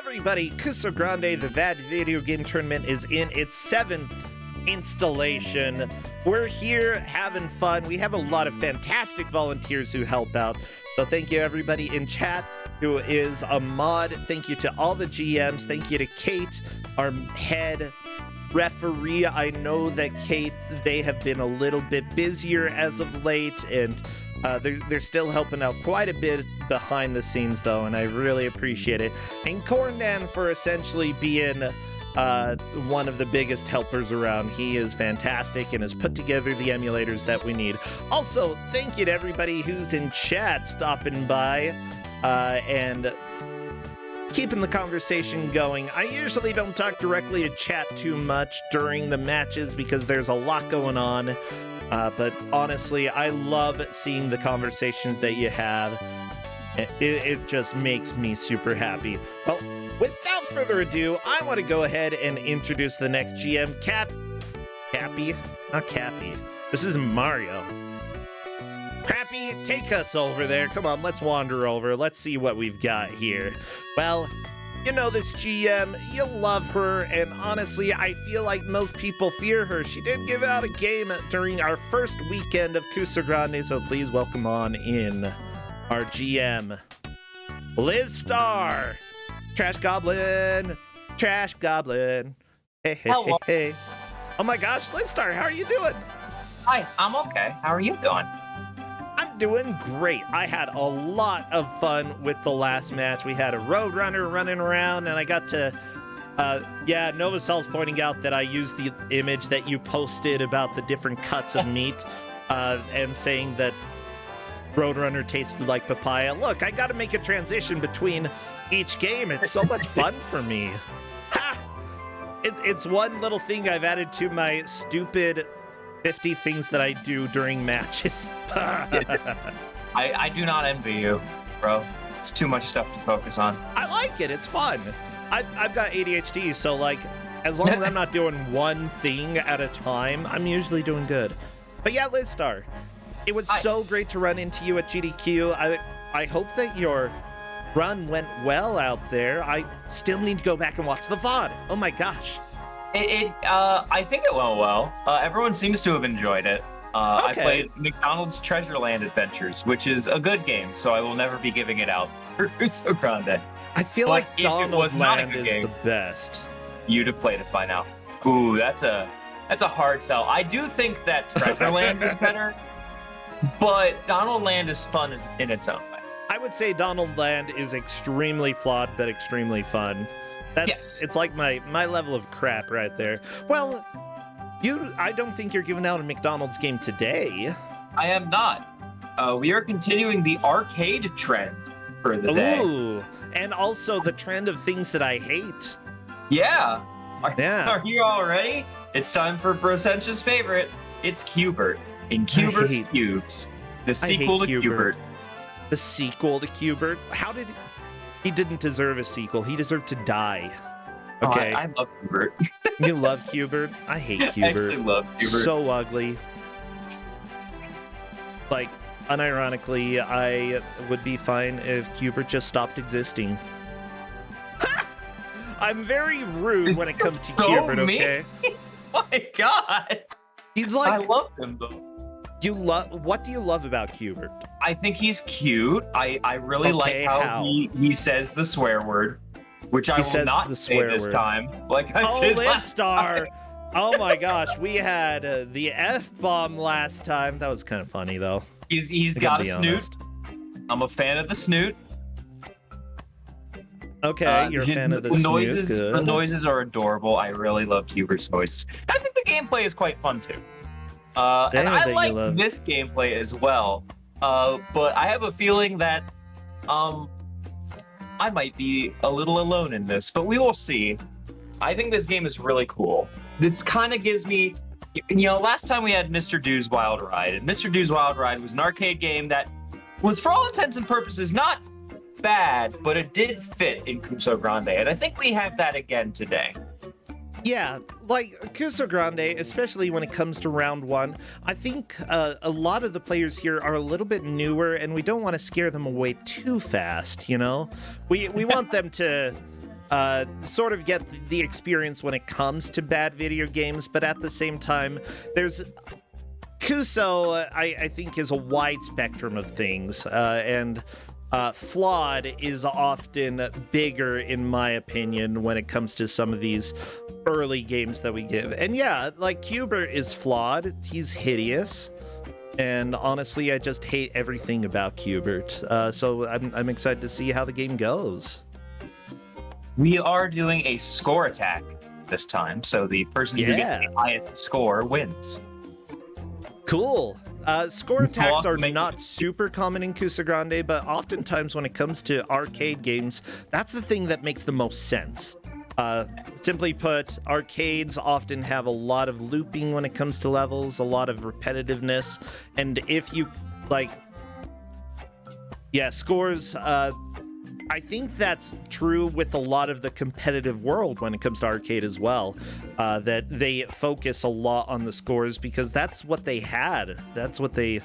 everybody, Kusog7ande, the VAD video game tournament, is in its 7th installation. We're here having fun. We have a lot of fantastic volunteers who help out. So thank you everybody in chat who is a mod. Thank you to all the GMs. Thank you to Kate, our head referee. I know that Kate, they have been a little bit busier as of late, and they're still helping out quite a bit behind the scenes though, and I really appreciate it. And Cornan for essentially being one of the biggest helpers around. He is fantastic and has put together the emulators that we need. Also, thank you to everybody who's in chat stopping by and keeping the conversation going. I usually don't talk directly to chat too much during the matches because there's a lot going on. But honestly, I love seeing the conversations that you have. It just makes me super happy. Well, without further ado, I want to go ahead and introduce the next GM, Cappy? Not Cappy. This is Mario. Crappy, take us over there. Come on, let's wander over. Let's see what we've got here. Well, you know this GM, you love her, and honestly, I feel like most people fear her. She did give out a game during our first weekend of Kusog7ande, so please welcome on in our GM, Liz Star. Trash Goblin. Trash Goblin. Hey, hey, Hello. hey, hey. Oh my gosh, Liz Star, how are you doing? Hi, I'm okay. How are you doing? I'm doing great. I had a lot of fun with the last match. We had a Roadrunner running around, and I got to, yeah, Novacel's pointing out that I used the image that you posted about the different cuts of meat, and saying that Roadrunner tasted like papaya. Look, I got to make a transition between each game. It's so much fun for me. Ha! It's one little thing I've added to my stupid 50 things that I do during matches. I do not envy you, bro. It's too much stuff to focus on. I like it. It's fun. I've got ADHD, so like, as long as I'm not doing one thing at a time, I'm usually doing good. But yeah, Liz Star, it was so great to run into you at GDQ. I hope that your run went well out there. I still need to go back and watch the VOD. Oh my gosh. I think it went well. Everyone seems to have enjoyed it. I played McDonald's Treasureland Adventures, which is a good game, so I will never be giving it out for Kusog7ande. I feel like Donald Land is the best. You'd have played it by now. Ooh, that's a hard sell. I do think that Treasureland is better, but Donald Land is fun in its own way. I would say Donald Land is extremely flawed, but extremely fun. Yes. It's like my level of crap right there. Well, I don't think you're giving out a McDonald's game today. I am not. We are continuing the arcade trend for the day. Ooh, and also the trend of things that I hate. Yeah. Are you all ready? It's time for Brosentia's favorite. It's Qbert in Qubert's Cubes, the sequel to Qbert. The sequel to Qbert? How did... He didn't deserve a sequel. He deserved to die. Okay. Oh, I love Qbert. You love Qbert? I hate Qbert. I actually love Qbert. So ugly. Like, unironically, I would be fine if Qbert just stopped existing. I'm very rude when it comes to Qbert, okay? Oh my god! He's like... I love him, though. What do you love about Qbert? I think he's cute. I really like how he says the swear word, which I will not say this time. Like I did last time. Oh my gosh, we had the F-bomb last time. That was kind of funny though. He's got a snoot. I'm a fan of the snoot. Okay, you're a fan of the noises. Snoot. Good. The noises are adorable. I really love Qubert's noises. I think the gameplay is quite fun too. And I like this gameplay as well, but I have a feeling that I might be a little alone in this, but we will see. I think this game is really cool. This kind of gives me, last time we had Mr. Do's Wild Ride, and Mr. Do's Wild Ride was an arcade game that was, for all intents and purposes, not bad, but it did fit in Kusog7ande, and I think we have that again today. Yeah, like Kusog7ande, especially when it comes to round one, I think a lot of the players here are a little bit newer, and we don't want to scare them away too fast, you know? We want them to sort of get the experience when it comes to bad video games, but at the same time, there's Kuso, I think, is a wide spectrum of things, and flawed is often bigger, in my opinion, when it comes to some of these early games that we give. And yeah, like, Qubert is flawed. He's hideous. And honestly, I just hate everything about Qubert. So I'm excited to see how the game goes. We are doing a score attack this time, so the person who gets the highest score wins. Cool. Score attacks are not super common in Kusog7ande, but oftentimes when it comes to arcade games, that's the thing that makes the most sense. Simply put, arcades often have a lot of looping when it comes to levels, a lot of repetitiveness, and if you, like, scores, I think that's true with a lot of the competitive world when it comes to arcade as well, that they focus a lot on the scores because that's what they had. That's what they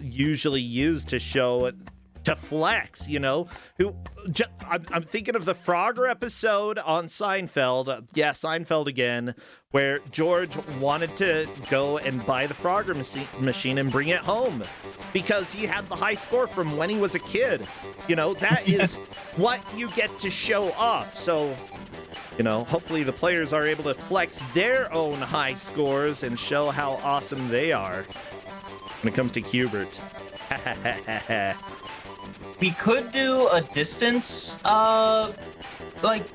usually use to show, to flex, you know? I'm thinking of the Frogger episode on Seinfeld. Yeah, Seinfeld again, where George wanted to go and buy the Frogger machine and bring it home because he had the high score from when he was a kid. You know, that is what you get to show off. So, you know, hopefully the players are able to flex their own high scores and show how awesome they are when it comes to Qubert. We could do a distance, like,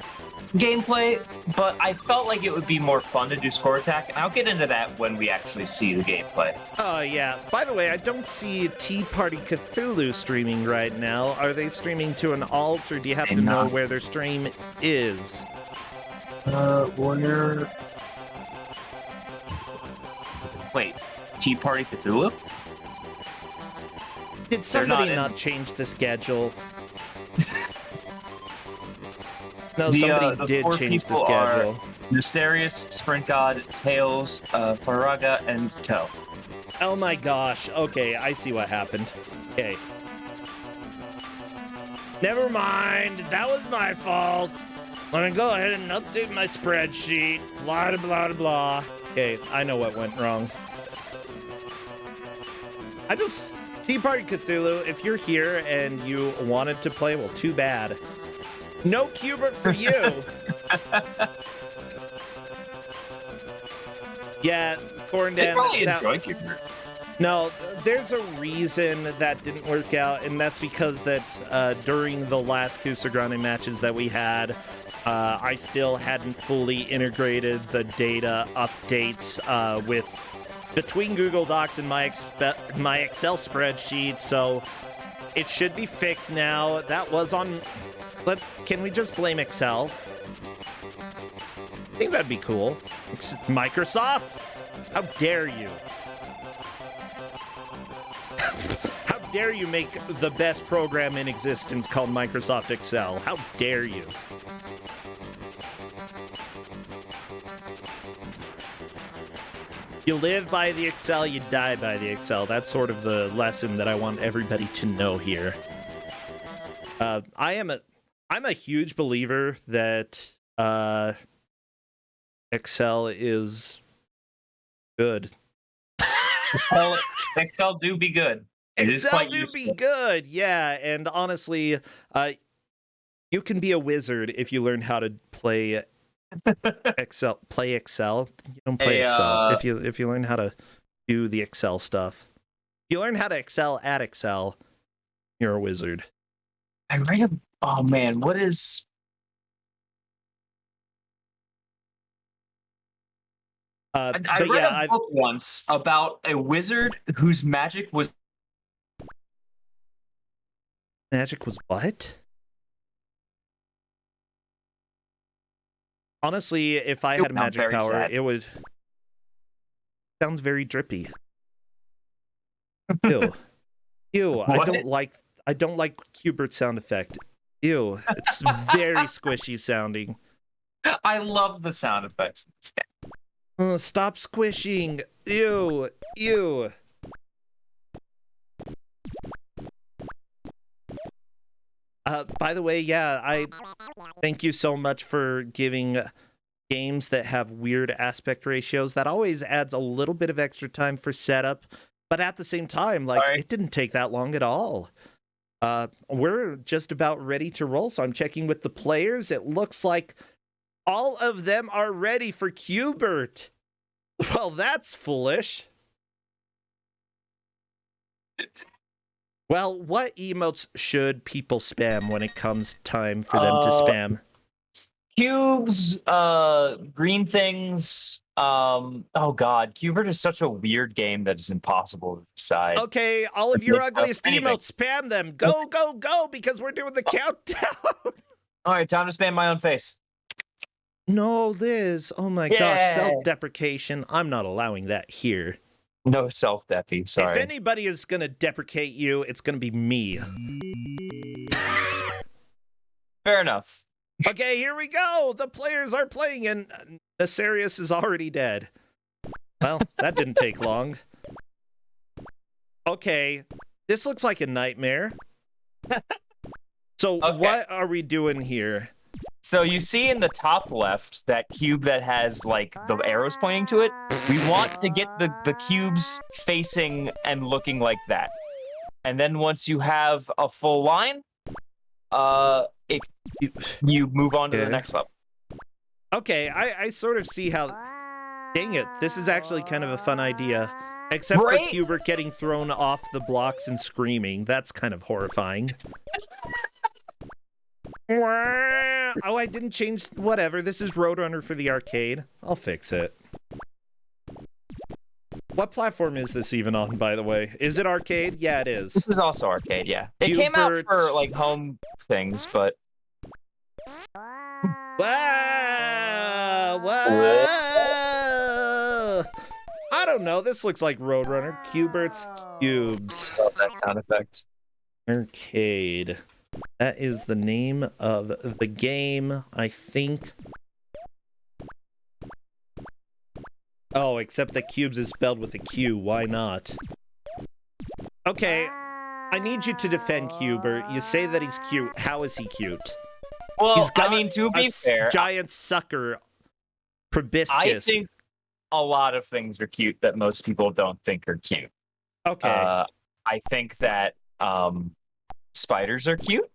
gameplay, but I felt like it would be more fun to do score attack, and I'll get into that when we actually see the gameplay. Oh, yeah. By the way, I don't see Tea Party Cthulhu streaming right now. Are they streaming to an alt, or do you happen to know where their stream is? Where... Wait, Tea Party Cthulhu? Did somebody not change the schedule? No, somebody did change the schedule. Nefarious, Sprint God, Tails, Faraga, and Toe. Oh my gosh. Okay, I see what happened. Okay. Never mind. That was my fault. Let me go ahead and update my spreadsheet. Blah, blah, blah, blah. Okay, I know what went wrong. Tea Party Cthulhu, if you're here and you wanted to play, well, too bad. No Qubert for you. Yeah, Corndan. Probably enjoy Qubert. No, there's a reason that didn't work out, and that's because that during the last Kusog7ande matches that we had, I still hadn't fully integrated the data updates between Google Docs and my Excel spreadsheet, so it should be fixed now. That was on... Can we just blame Excel? I think that'd be cool. It's Microsoft? How dare you? How dare you make the best program in existence called Microsoft Excel? How dare you? You live by the Excel, you die by the Excel. That's sort of the lesson that I want everybody to know here. I'm a huge believer that Excel is good. Excel do be good. Excel do be good, yeah. And honestly, you can be a wizard if you learn how to play Excel. Play Excel. You don't play Excel if you learn how to do the Excel stuff. If you learn how to excel at Excel, you're a wizard. I read a... Oh man, what is... I read a book once about a wizard whose magic was... Magic was what? Honestly, if I had a magic power, it would... Sounds very drippy. Ew. Ew, I don't like Qubert sound effect. Ew, it's very squishy sounding. I love the sound effects in this game. Oh, stop squishing. Ew, ew. By the way, yeah, I thank you so much for giving games that have weird aspect ratios. That always adds a little bit of extra time for setup, but at the same time, like, Sorry. it didn't take that long at all. We're just about ready to roll, so I'm checking with the players. It looks like all of them are ready for Qbert. Well, that's foolish. Well, what emotes should people spam when it comes time for them to spam? Cubes, green things. Oh god, Qbert is such a weird game that is impossible to decide. Okay, all of your ugliest anything. emotes, spam them. Go, go, go, because we're doing the countdown. All right, time to spam my own face. No, Liz. Oh my gosh, self-deprecation. I'm not allowing that here. No self-depy, sorry. If anybody is going to deprecate you, it's going to be me. Fair enough. Okay, here we go. The players are playing, and Nesarius is already dead. Well, that didn't take long. Okay, this looks like a nightmare. So what are we doing here? So you see in the top left that cube that has like the arrows pointing to it. We want to get the cubes facing and looking like that. And then once you have a full line, you move on to the next level. Okay, I sort of see how... Dang it, this is actually kind of a fun idea. Except for Qbert getting thrown off the blocks and screaming. That's kind of horrifying. Oh, I didn't change... Whatever, this is Roadrunner for the arcade. I'll fix it. What platform is this even on, by the way? Is it arcade? Yeah, it is. This is also arcade, yeah. It came out for, like, home things, but... Wow! I don't know, this looks like Roadrunner. Qbert's Qubes. Love that sound effect. Arcade. That is the name of the game, I think. Oh, except that Qubes is spelled with a Q. Why not? Okay, I need you to defend Qbert. You say that he's cute. How is he cute? Well, He's got I mean, to be fair, giant sucker proboscis. I think a lot of things are cute that most people don't think are cute. Okay. I think that spiders are cute.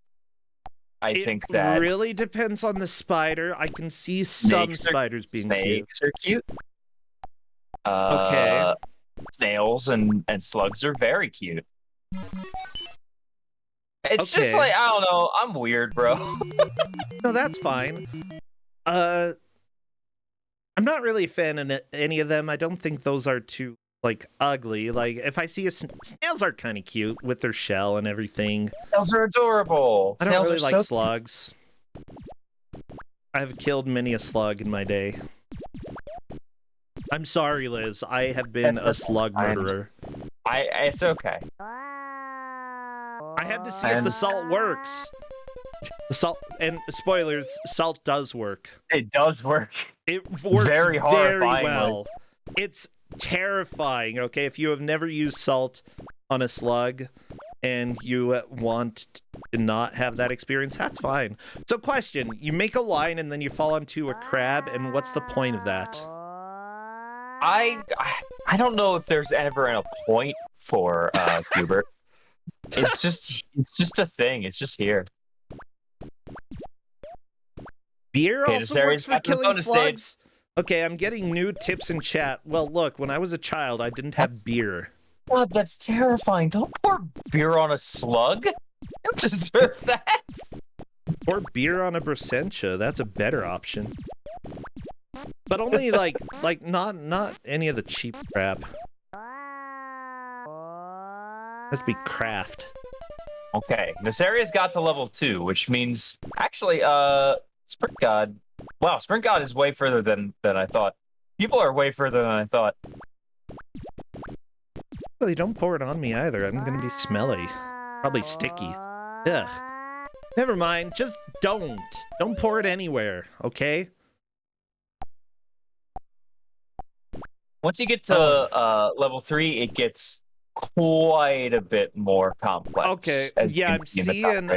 I think that it really depends on the spider. I can see some spiders being cute. Snakes are cute. Okay. Snails and slugs are very cute. It's just like, I don't know, I'm weird, bro. No, that's fine. I'm not really a fan of any of them. I don't think those are too, like, ugly. Like, if I see snails are kind of cute with their shell and everything. Snails are adorable. I don't really like slugs. I've killed many a slug in my day. I'm sorry, Liz. I have been a slug murderer. It's okay. I had to see if the salt works. The salt, and spoilers, salt does work. It does work. It works very horrifyingly. well. It's terrifying, okay? If you have never used salt on a slug and you want to not have that experience, that's fine. So question, you make a line and then you fall onto a crab, and what's the point of that? I don't know if there's ever a point for Qbert. It's just a thing. It's just here. Beer also works for killing slugs? Okay, I'm getting new tips in chat. Well, look, when I was a child, I didn't have beer. What? That's terrifying. Don't pour beer on a slug. You don't deserve that. Pour beer on a Brossentia. That's a better option. But only like not any of the cheap crap. Must be craft. Okay, Nesarius got to level 2, which means actually, Sprint God. Wow, Sprint God is way further than I thought. People are way further than I thought. Really, don't pour it on me either. I'm gonna be smelly, probably sticky. Ugh. Never mind. Just don't. Don't pour it anywhere. Okay. Once you get to level 3, it gets quite a bit more complex. Okay, yeah, I'm seeing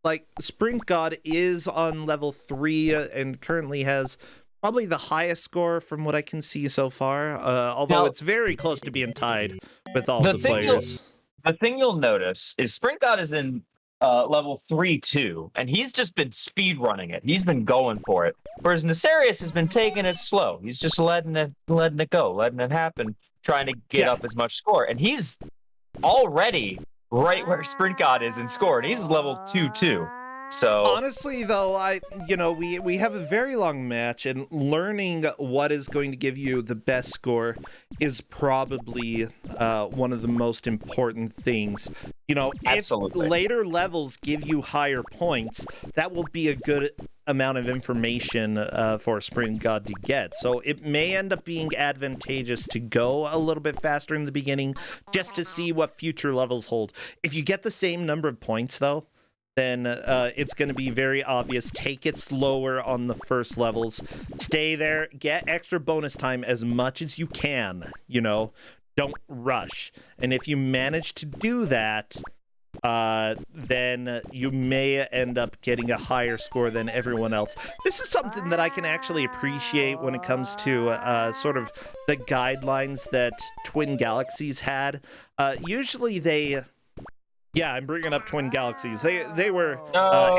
like Sprint God is on level 3 and currently has probably the highest score from what I can see so far. Although Now, it's very close to being tied with all the players. The thing you'll notice is Sprint God is in level 3 too, and he's just been speed running it. He's been going for it. Whereas Nefarious has been taking it slow. He's just letting it go, letting it happen, trying to get up as much score. And he's already right where Sprint God is in score, and he's level 2 too. So honestly, though, we have a very long match, and learning what is going to give you the best score is probably one of the most important things. Absolutely. If later levels give you higher points, that will be a good amount of information for Sprint God to get. So it may end up being advantageous to go a little bit faster in the beginning just to see what future levels hold. If you get the same number of points, though, then it's going to be very obvious. Take it slower on the first levels. Stay there. Get extra bonus time as much as you can. Don't rush. And if you manage to do that, then you may end up getting a higher score than everyone else. This is something that I can actually appreciate when it comes to sort of the guidelines that Twin Galaxies had. Usually they... Yeah, I'm bringing up Twin Galaxies. They were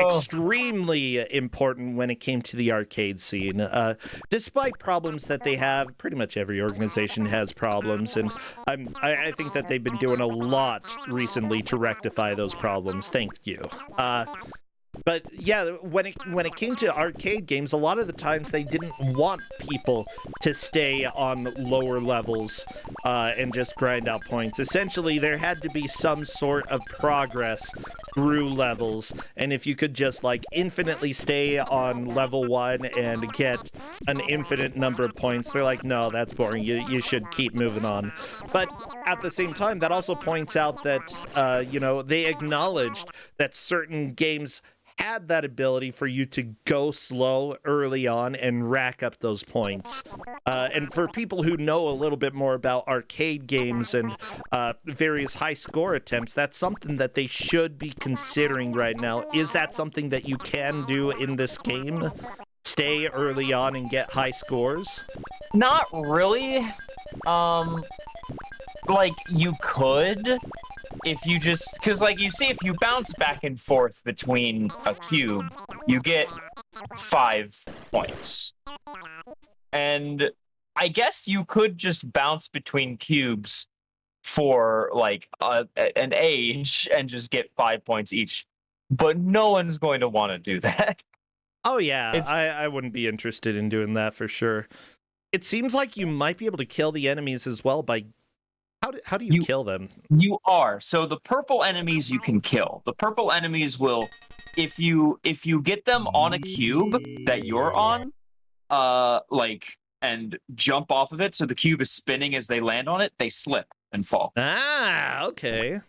extremely important when it came to the arcade scene. Despite problems that they have, pretty much every organization has problems, and I think that they've been doing a lot recently to rectify those problems. Thank you. But yeah, when it came to arcade games, a lot of the times they didn't want people to stay on lower levels and just grind out points. Essentially, there had to be some sort of progress through levels, and if you could just infinitely stay on level 1 and get an infinite number of points, they're like, no, that's boring. You should keep moving on. But at the same time, that also points out that they acknowledged that certain games had that ability for you to go slow early on and rack up those points. And for people who know a little bit more about arcade games and various high score attempts, that's something that they should be considering right now. Is that something that you can do in this game? Stay early on and get high scores? Not really. You could, if you just, because you see, if you bounce back and forth between a cube, you get 5 points. And I guess you could just bounce between cubes for an age and just get 5 points each. But no one's going to want to do that. Oh yeah, I wouldn't be interested in doing that for sure. It seems like you might be able to kill the enemies as well by... How do you kill them? You are. So the purple enemies you can kill. The purple enemies will, if you get them on a cube that you're on, and jump off of it, so the cube is spinning as they land on it, they slip and fall. Ah, okay.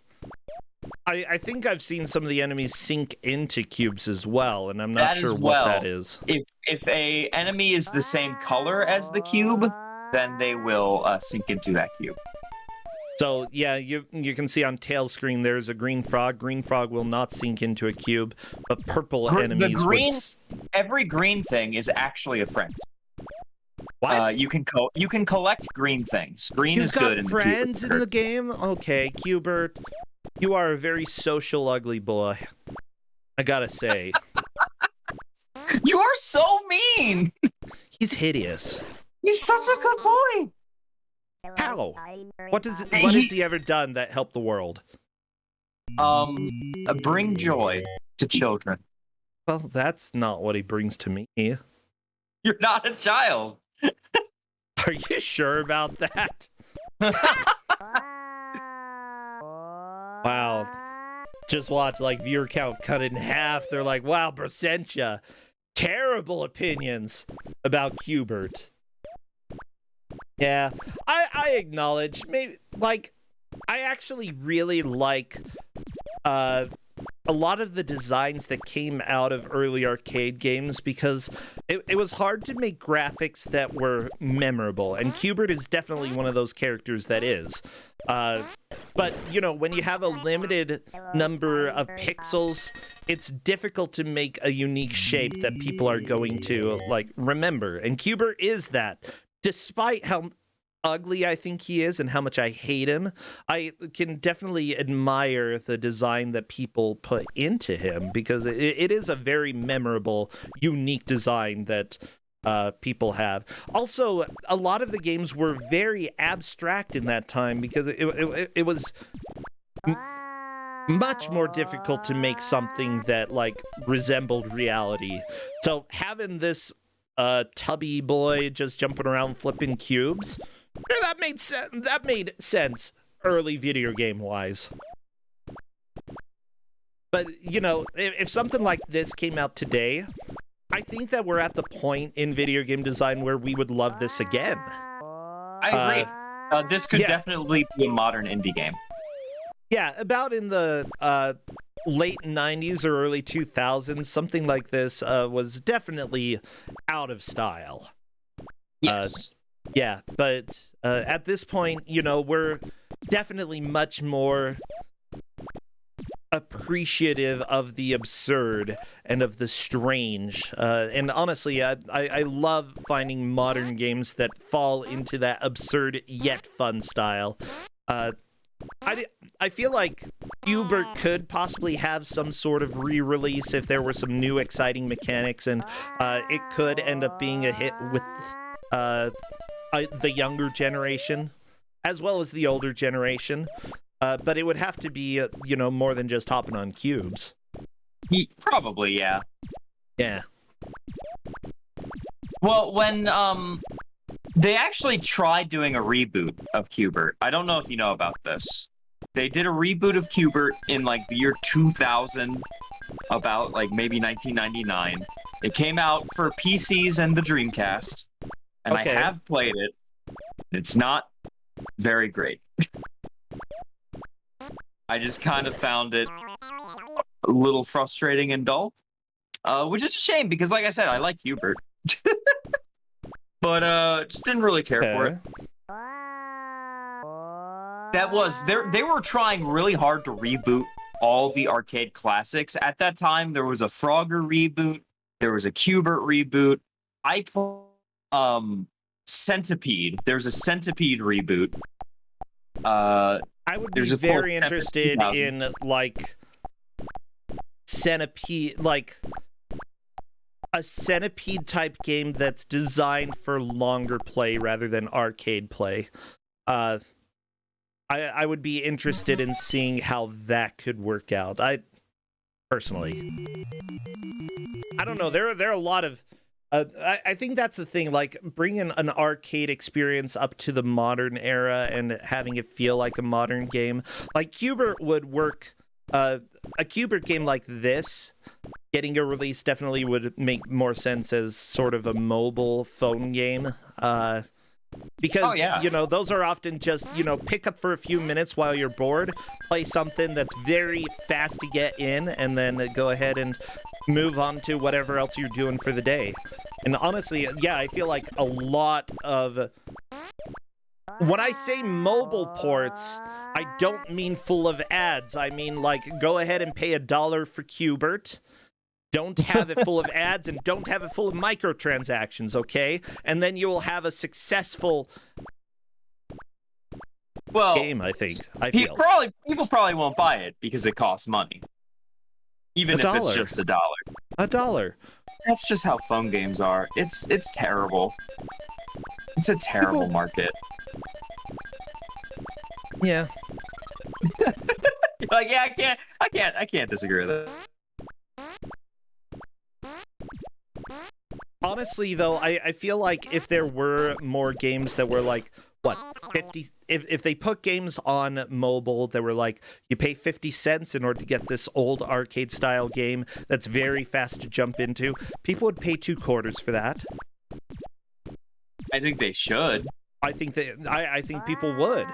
I think I've seen some of the enemies sink into cubes as well, and I'm not sure what that is. If a enemy is the same color as the cube, then they will sink into that cube. So, yeah, you can see on tail screen there's a green frog. Green frog will not sink into a cube, but purple enemies every green thing is actually a friend. What? You can collect green things. Green is good in the cube. You've got friends in the game? Okay, Qbert, you are a very social ugly boy. I gotta say. You are so mean! He's hideous. He's such a good boy! How? What has he ever done that helped the world? Bring joy to children. Well, that's not what he brings to me. You're not a child. Are you sure about that? Wow. Just watch viewer count cut in half. They're like, wow, Brasentia. Terrible opinions about Qbert. Yeah, I acknowledge, maybe, I actually really like a lot of the designs that came out of early arcade games, because it was hard to make graphics that were memorable, and Qbert is definitely one of those characters that is. But, you know, when you have a limited number of pixels, it's difficult to make a unique shape that people are going to, like, remember. And Qbert is that. Despite how ugly I think he is and how much I hate him, I can definitely admire the design that people put into him, because it is a very memorable, unique design that people have. Also, a lot of the games were very abstract in that time, because it was much more difficult to make something that, like, resembled reality. So having this tubby boy just jumping around flipping cubes, that made sense early video game wise. But, you know, if something like this came out today, I think that we're at the point in video game design where we would love this again. I agree. This could definitely be a modern indie game. Yeah, about in the late 90s or early 2000s, something like this was definitely out of style. Yes. Yeah, but at this point, you know, we're definitely much more appreciative of the absurd and of the strange. And honestly, I love finding modern games that fall into that absurd yet fun style. I feel like Qbert could possibly have some sort of re-release if there were some new exciting mechanics, and it could end up being a hit with the younger generation as well as the older generation. But it would have to be, you know, more than just hopping on cubes. Probably, yeah. Yeah. Well, when they actually tried doing a reboot of Qbert. I don't know if you know about this. They did a reboot of Qbert in, like, the year 2000, about, like, maybe 1999. It came out for PCs and the Dreamcast, and I have played it. It's not very great. I just kind of found it a little frustrating and dull, which is a shame, because, like I said, I like Qbert. But just didn't really care for it. That was they were trying really hard to reboot all the arcade classics at that time. There was a Frogger reboot, there was a Qbert reboot. I played Centipede. There's a Centipede reboot. I would be very interested in, like, Centipede, like a Centipede type game that's designed for longer play rather than arcade play. I would be interested in seeing how that could work out. I personally, I don't know. There are a lot of. I think that's the thing. Like, bringing an arcade experience up to the modern era and having it feel like a modern game, like Qbert would work. A Qbert game like this, getting a release definitely would make more sense as sort of a mobile phone game. Because, you know, those are often just, you know, pick up for a few minutes while you're bored, play something that's very fast to get in, and then go ahead and move on to whatever else you're doing for the day. And honestly, yeah, I feel like a lot of... When I say mobile ports, I don't mean full of ads. I mean, like, go ahead and pay $1 for Qbert. Don't have it full of ads, and don't have it full of microtransactions, okay? And then you will have a successful game, I think. People probably won't buy it because it costs money. Even if it's just $1. $1. That's just how phone games are. It's terrible. It's a terrible market. Yeah. Like, yeah, I can't disagree with it. Honestly, though, I feel like if there were more games that were like, what, 50... If they put games on mobile that were like, you pay 50 cents in order to get this old arcade-style game that's very fast to jump into, people would pay $2 for that. I think they should. I think people would.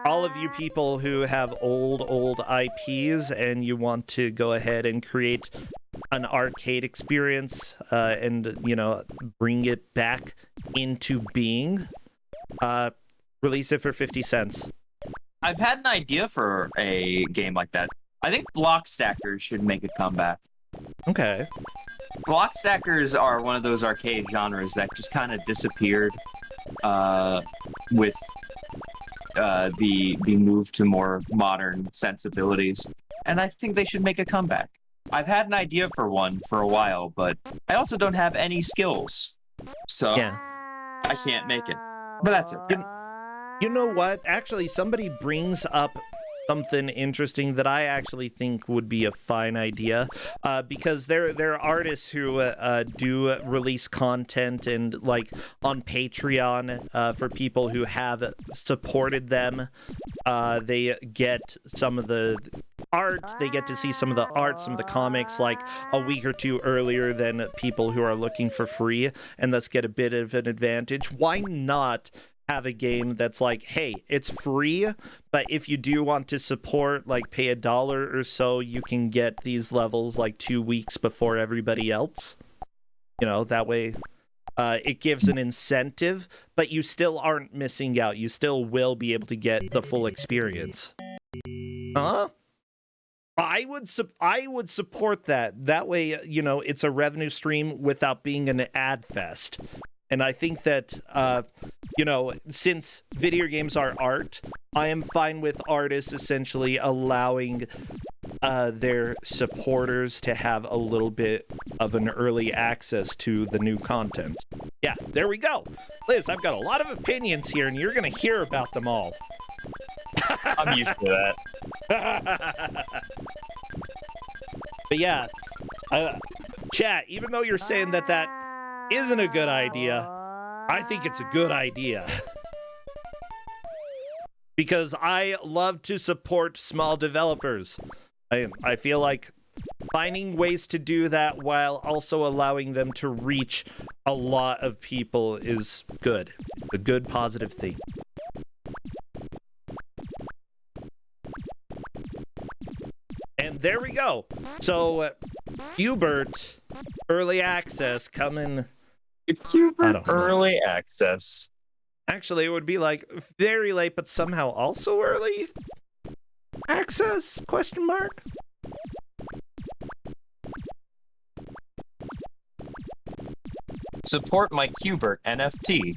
all of you people who have old IPs and you want to go ahead and create an arcade experience and, you know, bring it back into being, release it for 50 cents. I've had an idea for a game like that. I think block stackers should make a comeback. Okay. Block stackers are one of those arcade genres that just kind of disappeared with the move to more modern sensibilities, and I think they should make a comeback. I've had an idea for one for a while, but I also don't have any skills, so Yeah. I can't make it. But that's it. You know what? Actually, somebody brings up something interesting that I actually think would be a fine idea, because there are artists who do release content and like on Patreon for people who have supported them. They get some of the art, they get to see some of the art, some of the comics like a week or two earlier than people who are looking for free, and thus get a bit of an advantage. Why not have a game that's like, hey, it's free, but if you do want to support, like pay $1 or so, you can get these levels like 2 weeks before everybody else. You know, that way it gives an incentive, but you still aren't missing out. You still will be able to get the full experience. Huh? I would support that. That way, you know, it's a revenue stream without being an ad fest. And I think that, you know, since video games are art, I am fine with artists essentially allowing their supporters to have a little bit of an early access to the new content. Yeah, there we go. Liz, I've got a lot of opinions here, and you're going to hear about them all. I'm used to that. But yeah, chat, even though you're saying that isn't a good idea, I think it's a good idea. Because I love to support small developers. I feel like finding ways to do that while also allowing them to reach a lot of people is good. A good, positive thing. And there we go. So, Qbert, early access coming. Qbert early access. Actually, it would be like very late, but somehow also early access? Question mark. Support my Qbert NFT.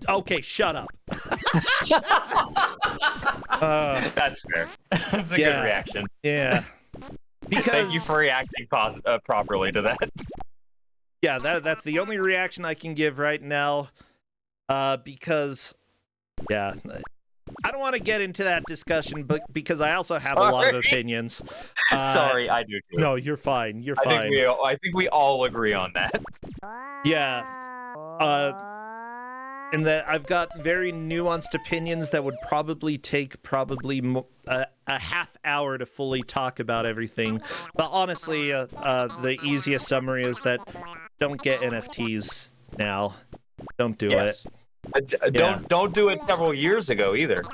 Okay, shut up. That's fair. That's a good reaction. Yeah. Because thank you for reacting properly to that. Yeah, that's the only reaction I can give right now. Because, yeah, I don't want to get into that discussion, but because I also have a lot of opinions. Sorry, I do too. No, you're fine. You're fine. I think we all agree on that. Yeah. And that I've got very nuanced opinions that would probably take a half hour to fully talk about everything. But honestly, the easiest summary is that don't get NFTs now. Don't do it. Don't do it several years ago either.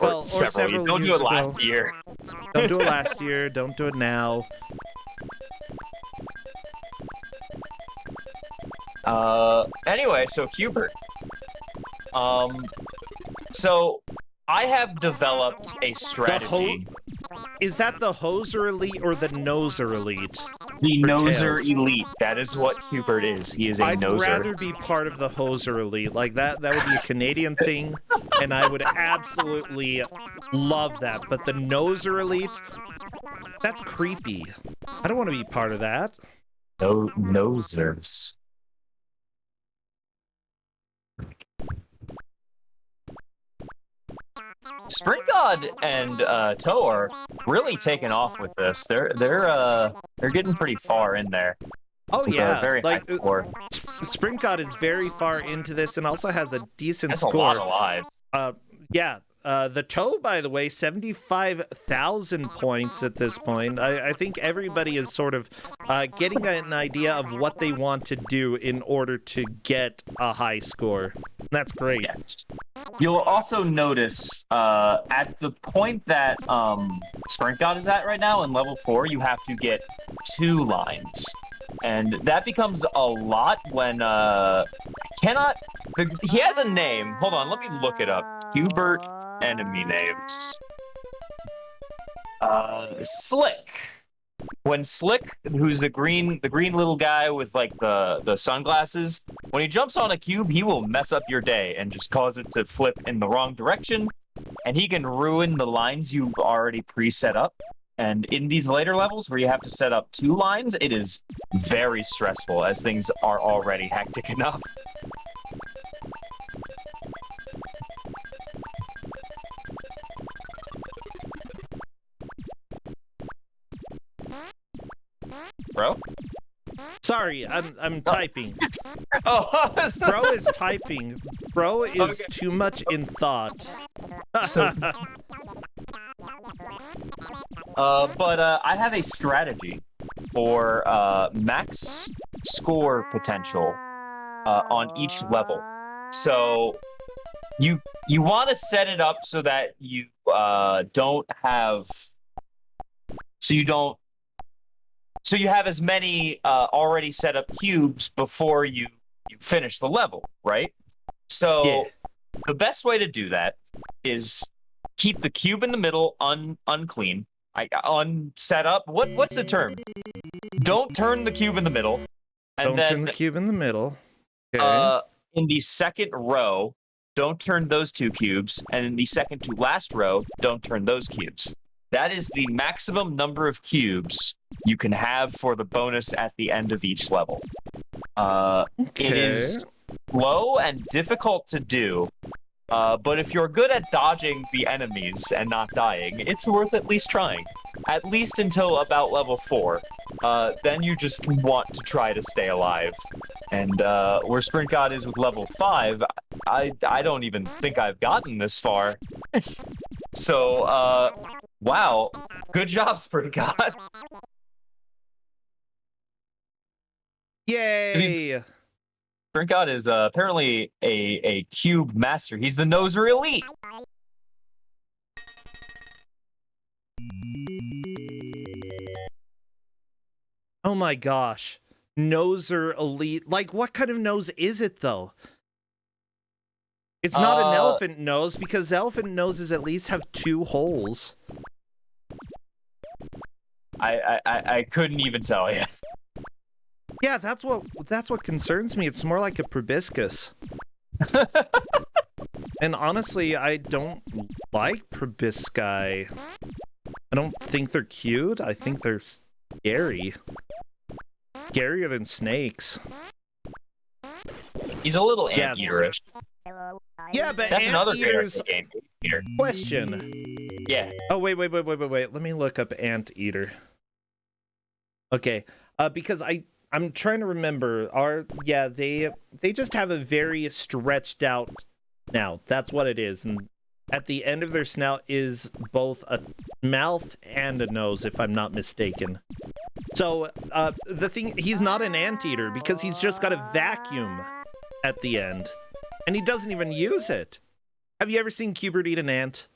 Well, or several years don't do it last year. Don't do it last year. Don't do it now. Anyway, so Qbert. So I have developed a strategy. Is that the Hoser Elite or the Noser Elite? The Noser Elite. That is what Qbert is. He is a Noser. I'd rather be part of the Hoser Elite. Like that would be a Canadian thing, and I would absolutely love that. But the Noser Elite, that's creepy. I don't want to be part of that. No Nosers. Sprint God and Toe are really taking off with this. They're getting pretty far in there. Oh yeah, very like high score. Sprint God is very far into this and also has a decent That's score. a lot of lives. Yeah. The Toe, by the way, 75,000 points at this point. I think everybody is sort of getting an idea of what they want to do in order to get a high score. That's great. Yes. You'll also notice at the point that Sprint God is at right now in level 4, you have to get 2 lines. And that becomes a lot when he has a name. Hold on, let me look it up. Qbert enemy names. Slick. When Slick, who's the green little guy with like the sunglasses, when he jumps on a cube, he will mess up your day and just cause it to flip in the wrong direction, and he can ruin the lines you've already pre-set up. And in these later levels where you have to set up 2 lines, it is very stressful as things are already hectic enough. Bro? Sorry, I'm typing. Oh, Bro is typing. Bro is Okay. too much in thought. So- but I have a strategy for max score potential on each level. So you want to set it up so that you don't have so you have as many already set up cubes before you finish the level, right? So Yeah. the best way to do that is keep the cube in the middle unclean. Unset up. What's the term? Don't turn the cube in the middle. And Don't then turn the cube in the middle. Okay. in the second row, don't turn those 2 cubes, and in the second to last row, don't turn those cubes. That is the maximum number of cubes you can have for the bonus at the end of each level. It is slow and difficult to do, but if you're good at dodging the enemies and not dying, it's worth at least trying. At least until about level 4. Then you just want to try to stay alive. And where Sprint God is with level 5, I don't even think I've gotten this far. So, wow. Good job, Sprint God. Yay! Sprint God is apparently a cube master. He's the Noser Elite. Oh my gosh. Noser elite. Like, what kind of nose is it, though? It's not an elephant nose, because elephant noses at least have 2 holes. I couldn't even tell you. Yeah, that's what concerns me. It's more like a proboscis. And honestly, I don't like probosci. I don't think they're cute. I think they're scary. Scarier than snakes. He's a little Yeah. anteaterish. Yeah, but That's another great anteaters. game here. Question. Yeah. Oh wait. Let me look up anteater. Okay, because I'm trying to remember. They just have a very stretched out snout. That's what it is, and at the end of their snout is both a mouth and a nose, if I'm not mistaken. So the thing, he's not an anteater because he's just got a vacuum at the end, and he doesn't even use it. Have you ever seen Qbert eat an ant?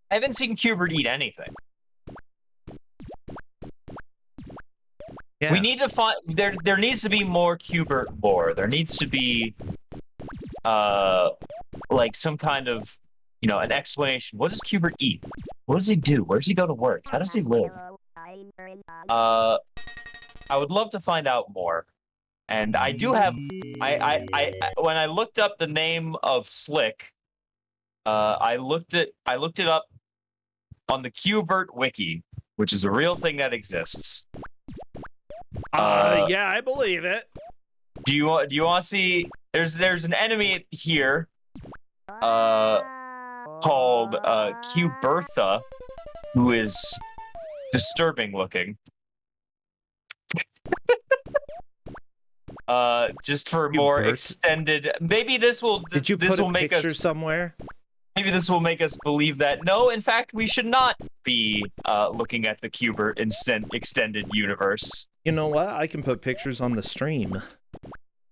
I haven't seen Qbert eat anything. Yeah. We need to find there needs to be more Qbert lore. There needs to be like some kind of, an explanation. What does Qbert eat? What does he do? Where does he go to work? How does he live? I would love to find out more. And I do have I when I looked up the name of Slick, I looked it up on the Qbert wiki, which is a real thing that exists. Yeah, I believe it. Do you want to see? There's an enemy here, called Qubertha, who is disturbing looking. Just for more Qbert? extended. Maybe this will. Did you this put will a make picture us. somewhere? Maybe this will make us believe that no, in fact, we should not be looking at the Qbert extended universe. You know what? I can put pictures on the stream.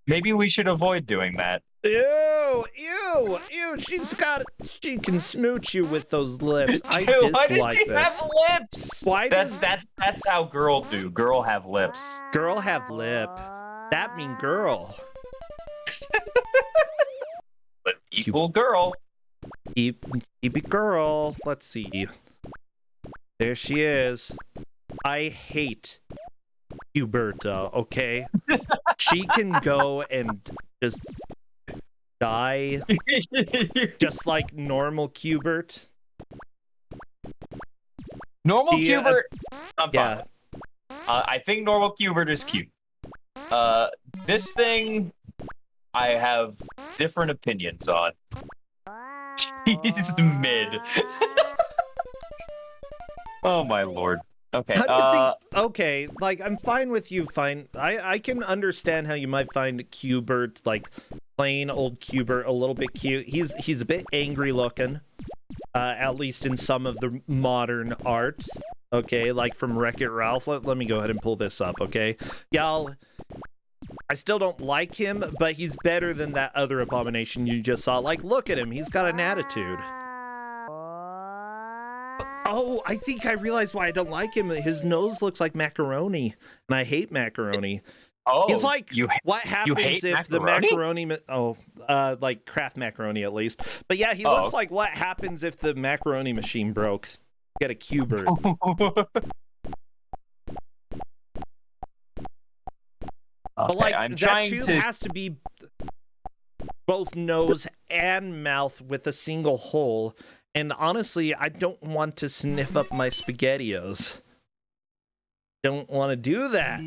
Maybe we should avoid doing that. Ew! Ew! She can smooch you with those lips. I Why does dislike she this. have lips? Why does That's how girl do. Girl have lips. girl have lip? That mean girl. But equal girl. Keep it girl. Let's see. There she is. I hate Huberta, okay? She can go and just die just like normal Qbert. Normal Qbert, I'm fine. Yeah. I think normal Qbert is cute. This thing, I have different opinions on. She's mid. Oh my lord. Okay. How do you think? Okay, like I'm fine with you. Fine, I can understand how you might find Qbert, like plain old Qbert, a little bit cute. He's a bit angry looking, at least in some of the modern arts. Okay, like from Wreck-It Ralph. Let me go ahead and pull this up. Okay, y'all. I still don't like him, but he's better than that other abomination you just saw. Like, look at him. He's got an attitude. Oh, I think I realized why I don't like him. His nose looks like macaroni, and I hate macaroni. Oh, he's like, what happens if the macaroni? Like Kraft macaroni at least. But yeah, he looks like what happens if the macaroni machine broke. Get a Qbert. But like that tube has to be both nose and mouth with a single hole. And honestly, I don't want to sniff up my SpaghettiOs. Don't want to do that.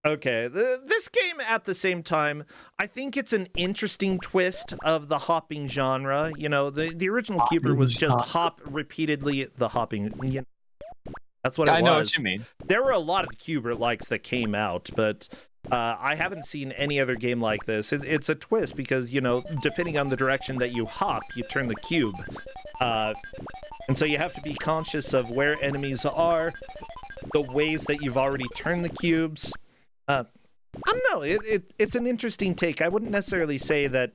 Okay, this game at the same time, I think it's an interesting twist of the hopping genre. You know, the original Qbert was just hop repeatedly. The hopping, you know, that's what it was. I know what you mean. There were a lot of Qbert likes that came out, but I haven't seen any other game like this. It's a twist because, you know, depending on the direction that you hop, you turn the cube. And so you have to be conscious of where enemies are, the ways that you've already turned the cubes. I don't know. It's an interesting take. I wouldn't necessarily say that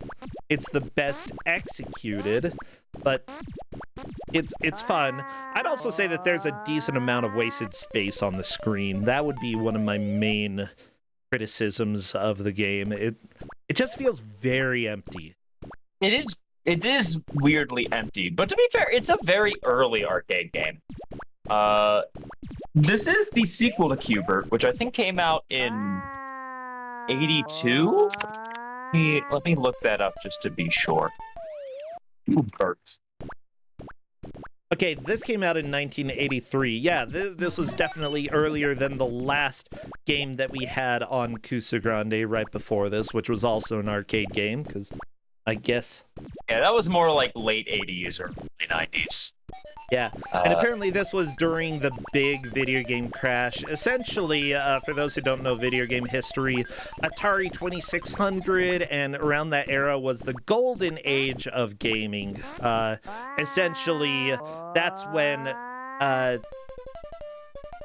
it's the best executed, but it's fun. I'd also say that there's a decent amount of wasted space on the screen. That would be one of my main criticisms of the game. It just feels very empty. It is weirdly empty, but to be fair, it's a very early arcade game. This is the sequel to Qbert, which I think came out in 82. Let me look that up just to be sure. Bert. Okay, this came out in 1983. Yeah, this was definitely earlier than the last game that we had on Kusog7ande right before this, which was also an arcade game, because I guess... Yeah, that was more like late 80s or early 90s. Yeah, and apparently this was during the big video game crash. Essentially, for those who don't know video game history, Atari 2600 and around that era was the golden age of gaming. Essentially, that's when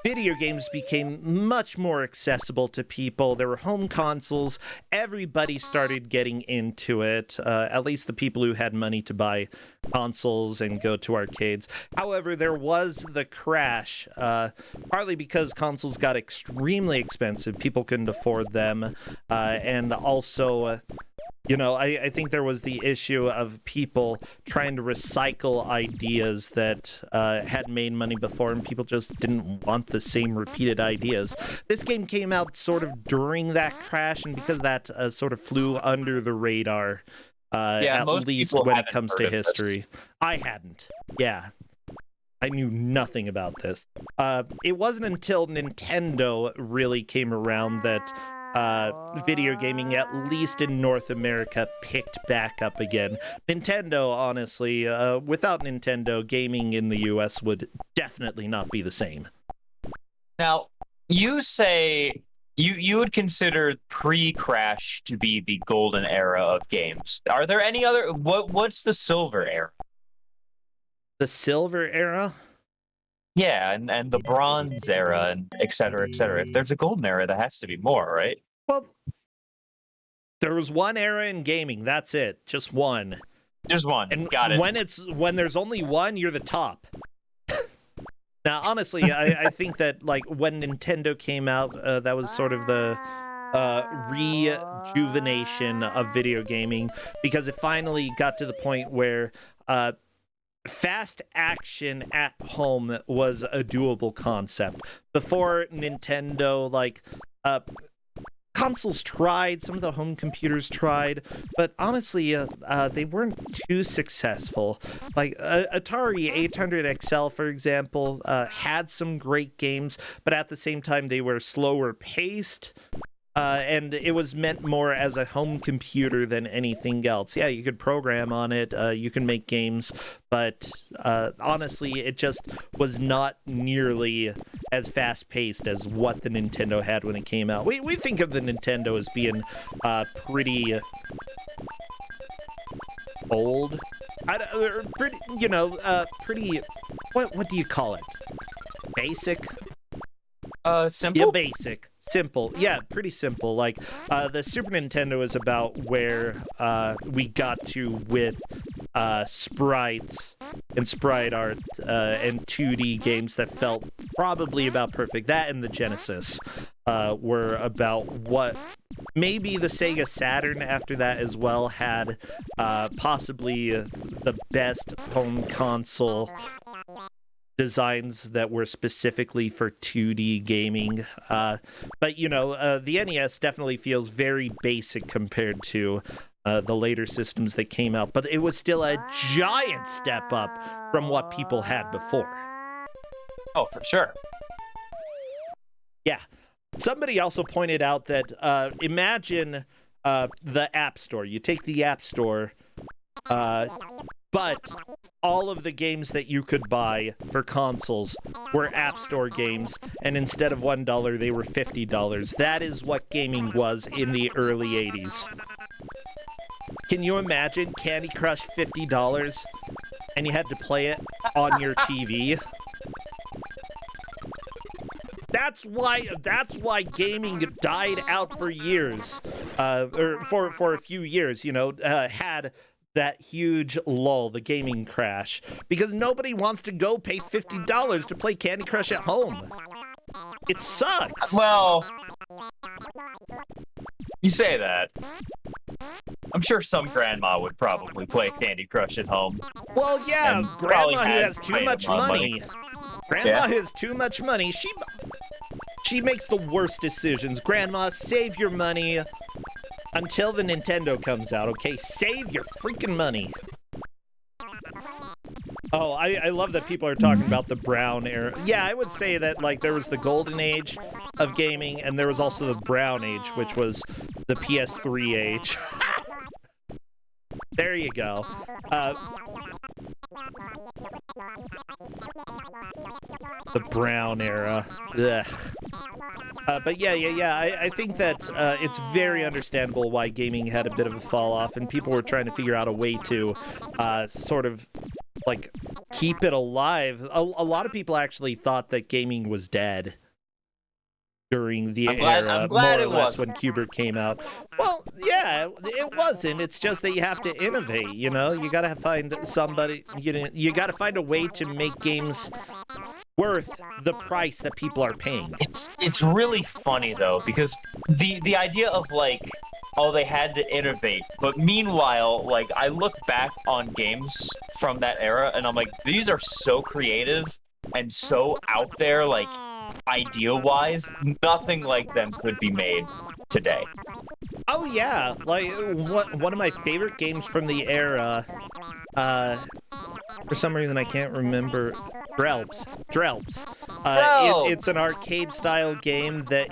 video games became much more accessible to people. There were home consoles. Everybody started getting into it, at least the people who had money to buy consoles and go to arcades. However, there was the crash, partly because consoles got extremely expensive. People couldn't afford them. And also... you know, I think there was the issue of people trying to recycle ideas that had made money before, and people just didn't want the same repeated ideas. This game came out sort of during that crash, and because that sort of flew under the radar, at least when it comes to history. I hadn't. Yeah. I knew nothing about this. It wasn't until Nintendo really came around that video gaming, at least in North America, picked back up again. Nintendo, honestly, without Nintendo, gaming in the US would definitely not be the same. Now, you say you would consider pre-crash to be the golden era of games. Are there any other... What's the silver era? The silver era? Yeah, and the Bronze era, and et cetera, et cetera. If there's a golden era, there has to be more, right? Well, there was one era in gaming. That's it. Just one. Just one. And Got it. when there's only one, you're the top. Now, honestly, I think that like when Nintendo came out, that was sort of the rejuvenation of video gaming, because it finally got to the point where fast action at home was a doable concept. Before Nintendo, like consoles tried, some of the home computers tried, but honestly, they weren't too successful. Like Atari 800 XL, for example, had some great games, but at the same time, they were slower paced. And it was meant more as a home computer than anything else. Yeah, you could program on it, you can make games, but honestly, it just was not nearly as fast-paced as what the Nintendo had when it came out. We think of the Nintendo as being pretty old. Pretty, pretty... What do you call it? Basic? Simple? Yeah, basic. Simple. Yeah, pretty simple. Like, the Super Nintendo is about where we got to with sprites and sprite art and 2D games that felt probably about perfect. That and the Genesis were about what... Maybe the Sega Saturn after that as well had possibly the best home console designs that were specifically for 2D gaming. But, the NES definitely feels very basic compared to the later systems that came out. But it was still a giant step up from what people had before. Oh, for sure. Yeah. Somebody also pointed out that imagine the App Store. You take the App Store, but all of the games that you could buy for consoles were App Store games, and instead of $1, they were $50. That is what gaming was in the early 80s. Can you imagine Candy Crush $50, and you had to play it on your TV? That's why gaming died out for years, or for a few years, had that huge lull, the gaming crash, because nobody wants to go pay $50 to play Candy Crush at home. It sucks. Well, you say that. I'm sure some grandma would probably play Candy Crush at home. Well, yeah, And grandma probably who has has too played much a lot of money. Grandma has too much money. She makes the worst decisions. Grandma, save your money until the Nintendo comes out, okay? Save your freaking money. Oh, I love that people are talking about the brown era. Yeah, I would say that, like, there was the golden age of gaming, and there was also the brown age, which was the PS3 age. There you go. The brown era. Ugh. But yeah. I think that it's very understandable why gaming had a bit of a fall off, and people were trying to figure out a way to sort of like keep it alive. A lot of people actually thought that gaming was dead during the era, more or less, when Qubes came out. Well, yeah, it wasn't. It's just that you have to innovate, you gotta find somebody, you gotta find a way to make games worth the price that people are paying. It's really funny though, because the idea of like, oh, they had to innovate, but meanwhile, like, I look back on games from that era and I'm like, these are so creative and so out there, like, idea-wise, nothing like them could be made today. Oh yeah, like one of my favorite games from the era, for some reason I can't remember, Drelps. It's an arcade-style game that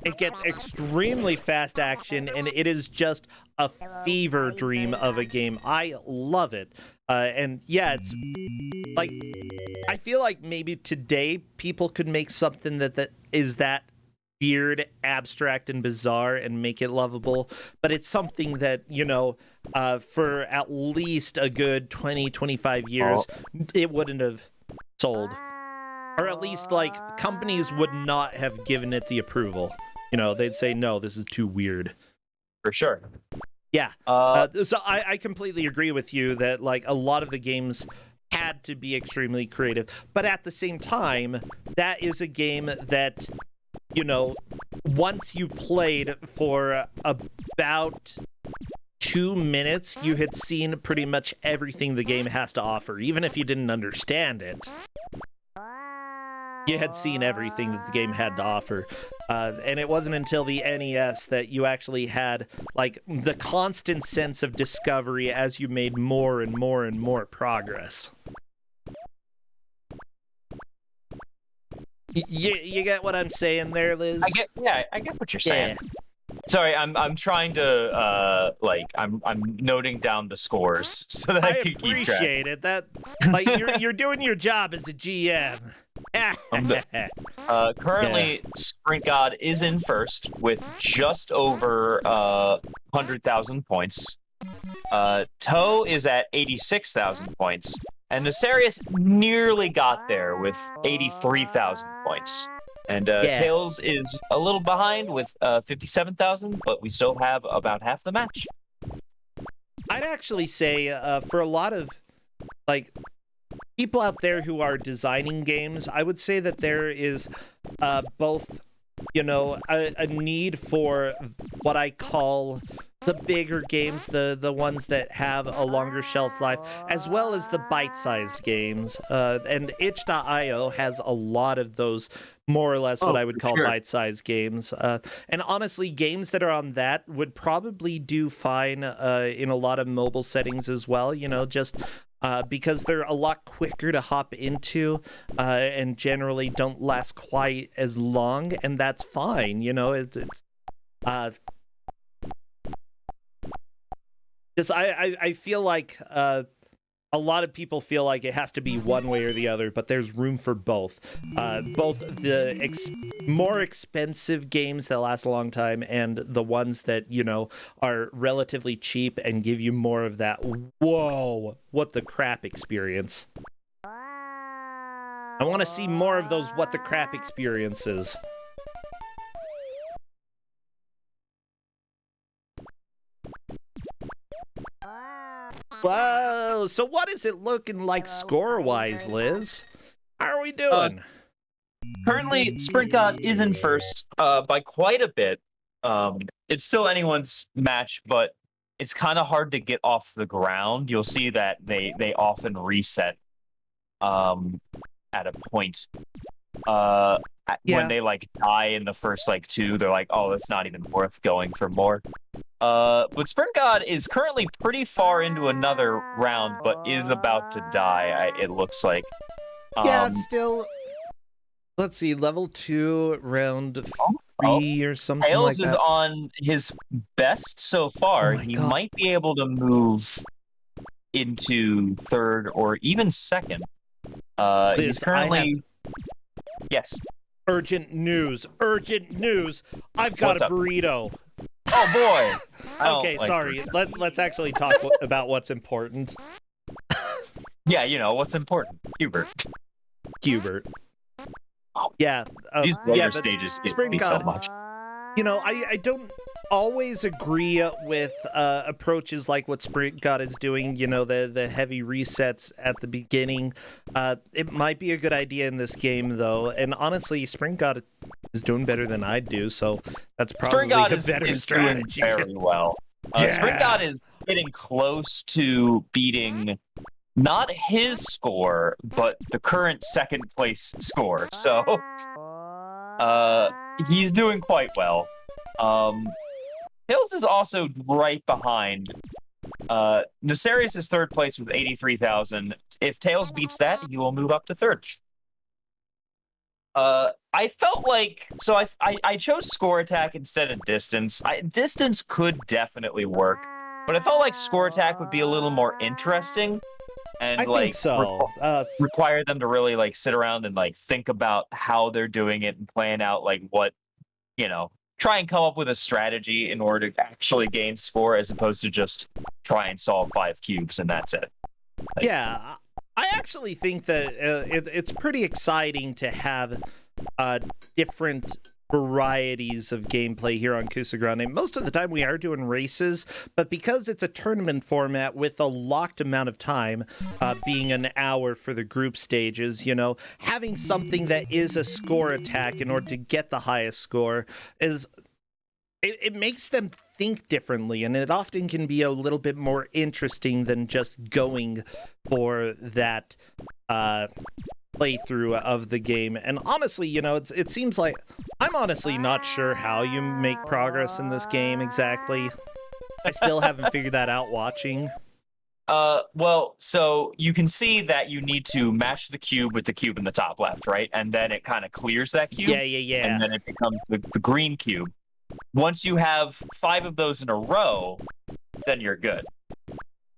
it gets extremely fast action, and it is just a fever dream of a game. I love it. And yeah, it's like, I feel like maybe today people could make something that is that weird, abstract, and bizarre and make it lovable, but it's something that, for at least a good 20, 25 years, it wouldn't have sold. Or at least, like, companies would not have given it the approval. You know, they'd say, no, this is too weird. For sure. Yeah. So I completely agree with you that, like, a lot of the games had to be extremely creative. But at the same time, that is a game that, you know, once you played for about 2 minutes, you had seen pretty much everything the game has to offer, even if you didn't understand it. You had seen everything that the game had to offer. And it wasn't until the NES that you actually had, like, the constant sense of discovery as you made more and more and more progress. You get what I'm saying there, Liz? I get what you're saying. Sorry, I'm trying to I'm noting down the scores so that I can keep track. I appreciate it. That, like, you're doing your job as a GM. Currently, Sprint God is in first with just over 100,000 points. Toe is at 86,000 points, and Nefarious nearly got there with 83,000 points. And Tails is a little behind with 57,000, but we still have about half the match. I'd actually say for a lot of, like, people out there who are designing games, I would say that there is both, you know, a need for what I call the bigger games, the ones that have a longer shelf life, as well as the bite-sized games. And itch.io has a lot of those, more or less what I would call bite-sized games. And honestly, games that are on that would probably do fine in a lot of mobile settings as well, you know, just because they're a lot quicker to hop into and generally don't last quite as long, and that's fine, you know. I feel like a lot of people feel like it has to be one way or the other, but there's room for both. Both the more expensive games that last a long time and the ones that, you know, are relatively cheap and give you more of that, whoa, what the crap experience. I want to see more of those what the crap experiences. Whoa, so what is it looking like score-wise, Liz? How are we doing? Currently, Sprint God is in first by quite a bit. It's still anyone's match, but it's kind of hard to get off the ground. You'll see that they often reset at a point. When they, like, die in the first, like, 2, they're like, oh, it's not even worth going for more. But Sprint God is currently pretty far into another round, but is about to die, it looks like. Still. Let's see, level 2, round 3 or something Tails like that. is on his best so far. He might be able to move into third or even second. He's currently... Yes. Urgent news. I've got a burrito. Oh boy. Okay, sorry. Let's actually talk about what's important. Yeah, you know what's important. Qbert. Yeah. These later stages get me so much. You know, I don't always agree with approaches like what Sprint God is doing, you know, the heavy resets at the beginning. It might be a good idea in this game, though, and honestly, Sprint God is doing better than I do, so that's probably a better strategy. Doing very well. Sprint God is getting close to beating not his score, but the current second place score, so he's doing quite well. Tails is also right behind. Nefarious is third place with 83,000. If Tails beats that, he will move up to third. I felt like... So I chose score attack instead of distance. Distance could definitely work, but I felt like score attack would be a little more interesting. And, I think so. Require them to really, like, sit around and, like, think about how they're doing it and plan out, like, what, you know, try and come up with a strategy in order to actually gain score, as opposed to just try and solve 5 cubes and that's it. Yeah, I actually think that it's pretty exciting to have different varieties of gameplay here on Kusog7ande. Most of the time we are doing races, but because it's a tournament format with a locked amount of time, being an hour for the group stages, having something that is a score attack in order to get the highest score is... It makes them think differently, and it often can be a little bit more interesting than just going for that playthrough of the game. And honestly, it seems like I'm honestly not sure how you make progress in this game exactly. I still haven't figured that out watching. Well, so you can see that you need to match the cube with the cube in the top left, right? And then it kind of clears that cube. Yeah. And then it becomes the green cube. Once you have 5 of those in a row, then you're good.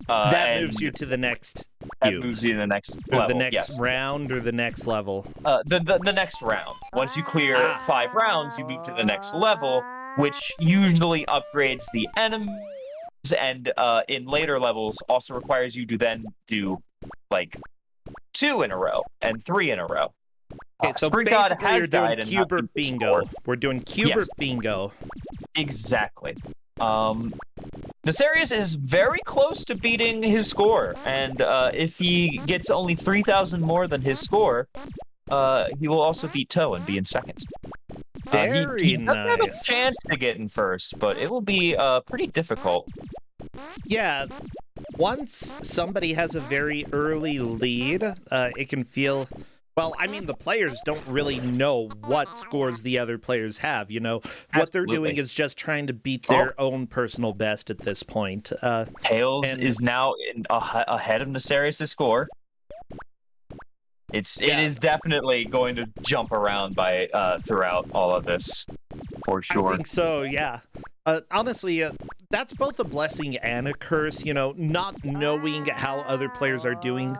That moves you to the next cube. That moves you to the next or level. The next yes. round or the next level? The next round. Once you clear 5 rounds, you move to the next level, which usually upgrades the enemies, and in later levels also requires you to then do, like, 2 in a row and 3 in a row. Okay, so Sprint basically God has you're doing died and Qubert bingo. scored. We're doing Qubert bingo. Exactly. Nefarious is very close to beating his score, and if he gets only 3,000 more than his score, he will also beat Toe and be in second. He doesn't have a chance to get in first, but it will be pretty difficult. Yeah, once somebody has a very early lead, it can feel... Well, I mean, the players don't really know what scores the other players have, What they're doing is just trying to beat their own personal best at this point. Tails is now ahead of Nefarious' score. It is definitely going to jump around throughout all of this, for sure. I think so, yeah. Honestly, that's both a blessing and a curse, not knowing how other players are doing.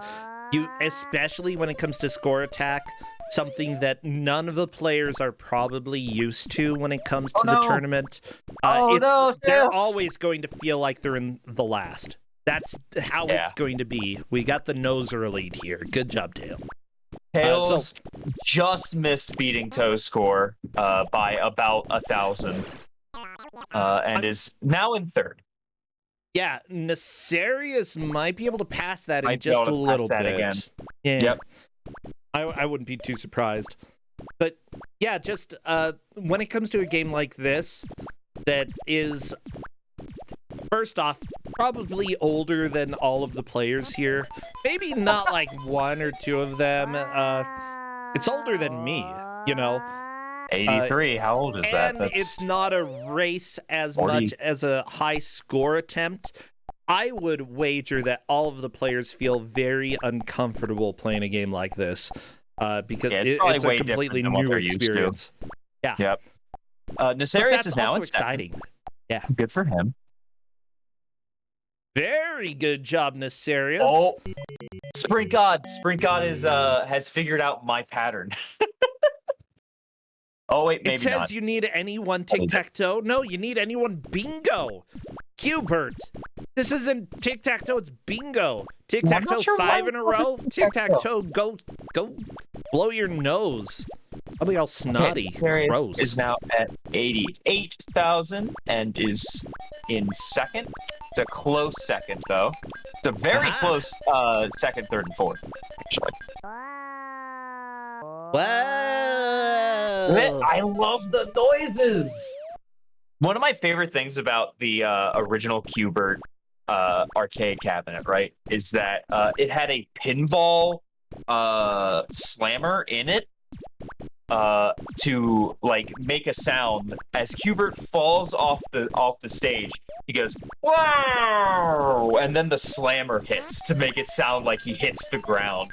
Especially when it comes to score attack, something that none of the players are probably used to when it comes to the tournament. They're always going to feel like they're in the last. That's how it's going to be. We got the noser lead here. Good job, Tails. Tails just missed beating Toe's score by about 1,000, and is now in third. Yeah, Nefarious might be able to pass that in just a little bit. Again. Yeah. Yep. I wouldn't be too surprised. But yeah, just when it comes to a game like this, that is, first off, probably older than all of the players here. Maybe not like 1 or 2 of them. It's older than me, 83, how old is that? And it's not a race as 40. Much as a high score attempt. I would wager that all of the players feel very uncomfortable playing a game like this because it's a completely new experience. Yeah. Yep. Nefarious is now exciting. Yeah. Good for him. Very good job, Nefarious. Oh, Sprint God has figured out my pattern. Oh, wait, maybe it says not. You need anyone tic-tac-toe. No, you need anyone bingo. Qbert. This isn't tic-tac-toe, it's bingo. Tic-tac-toe sure 5 in a row. Tic-tac-toe, go blow your nose. I'll be all snotty. Gross. Is now at 88,000 and is in second. It's a close second, though. It's a very close second, third, and fourth, actually. Wow. I love the noises. One of my favorite things about the original Qbert arcade cabinet, right, is that it had a pinball slammer in it to like make a sound as Qbert falls off the stage. He goes, "Wow!" and then the slammer hits to make it sound like he hits the ground.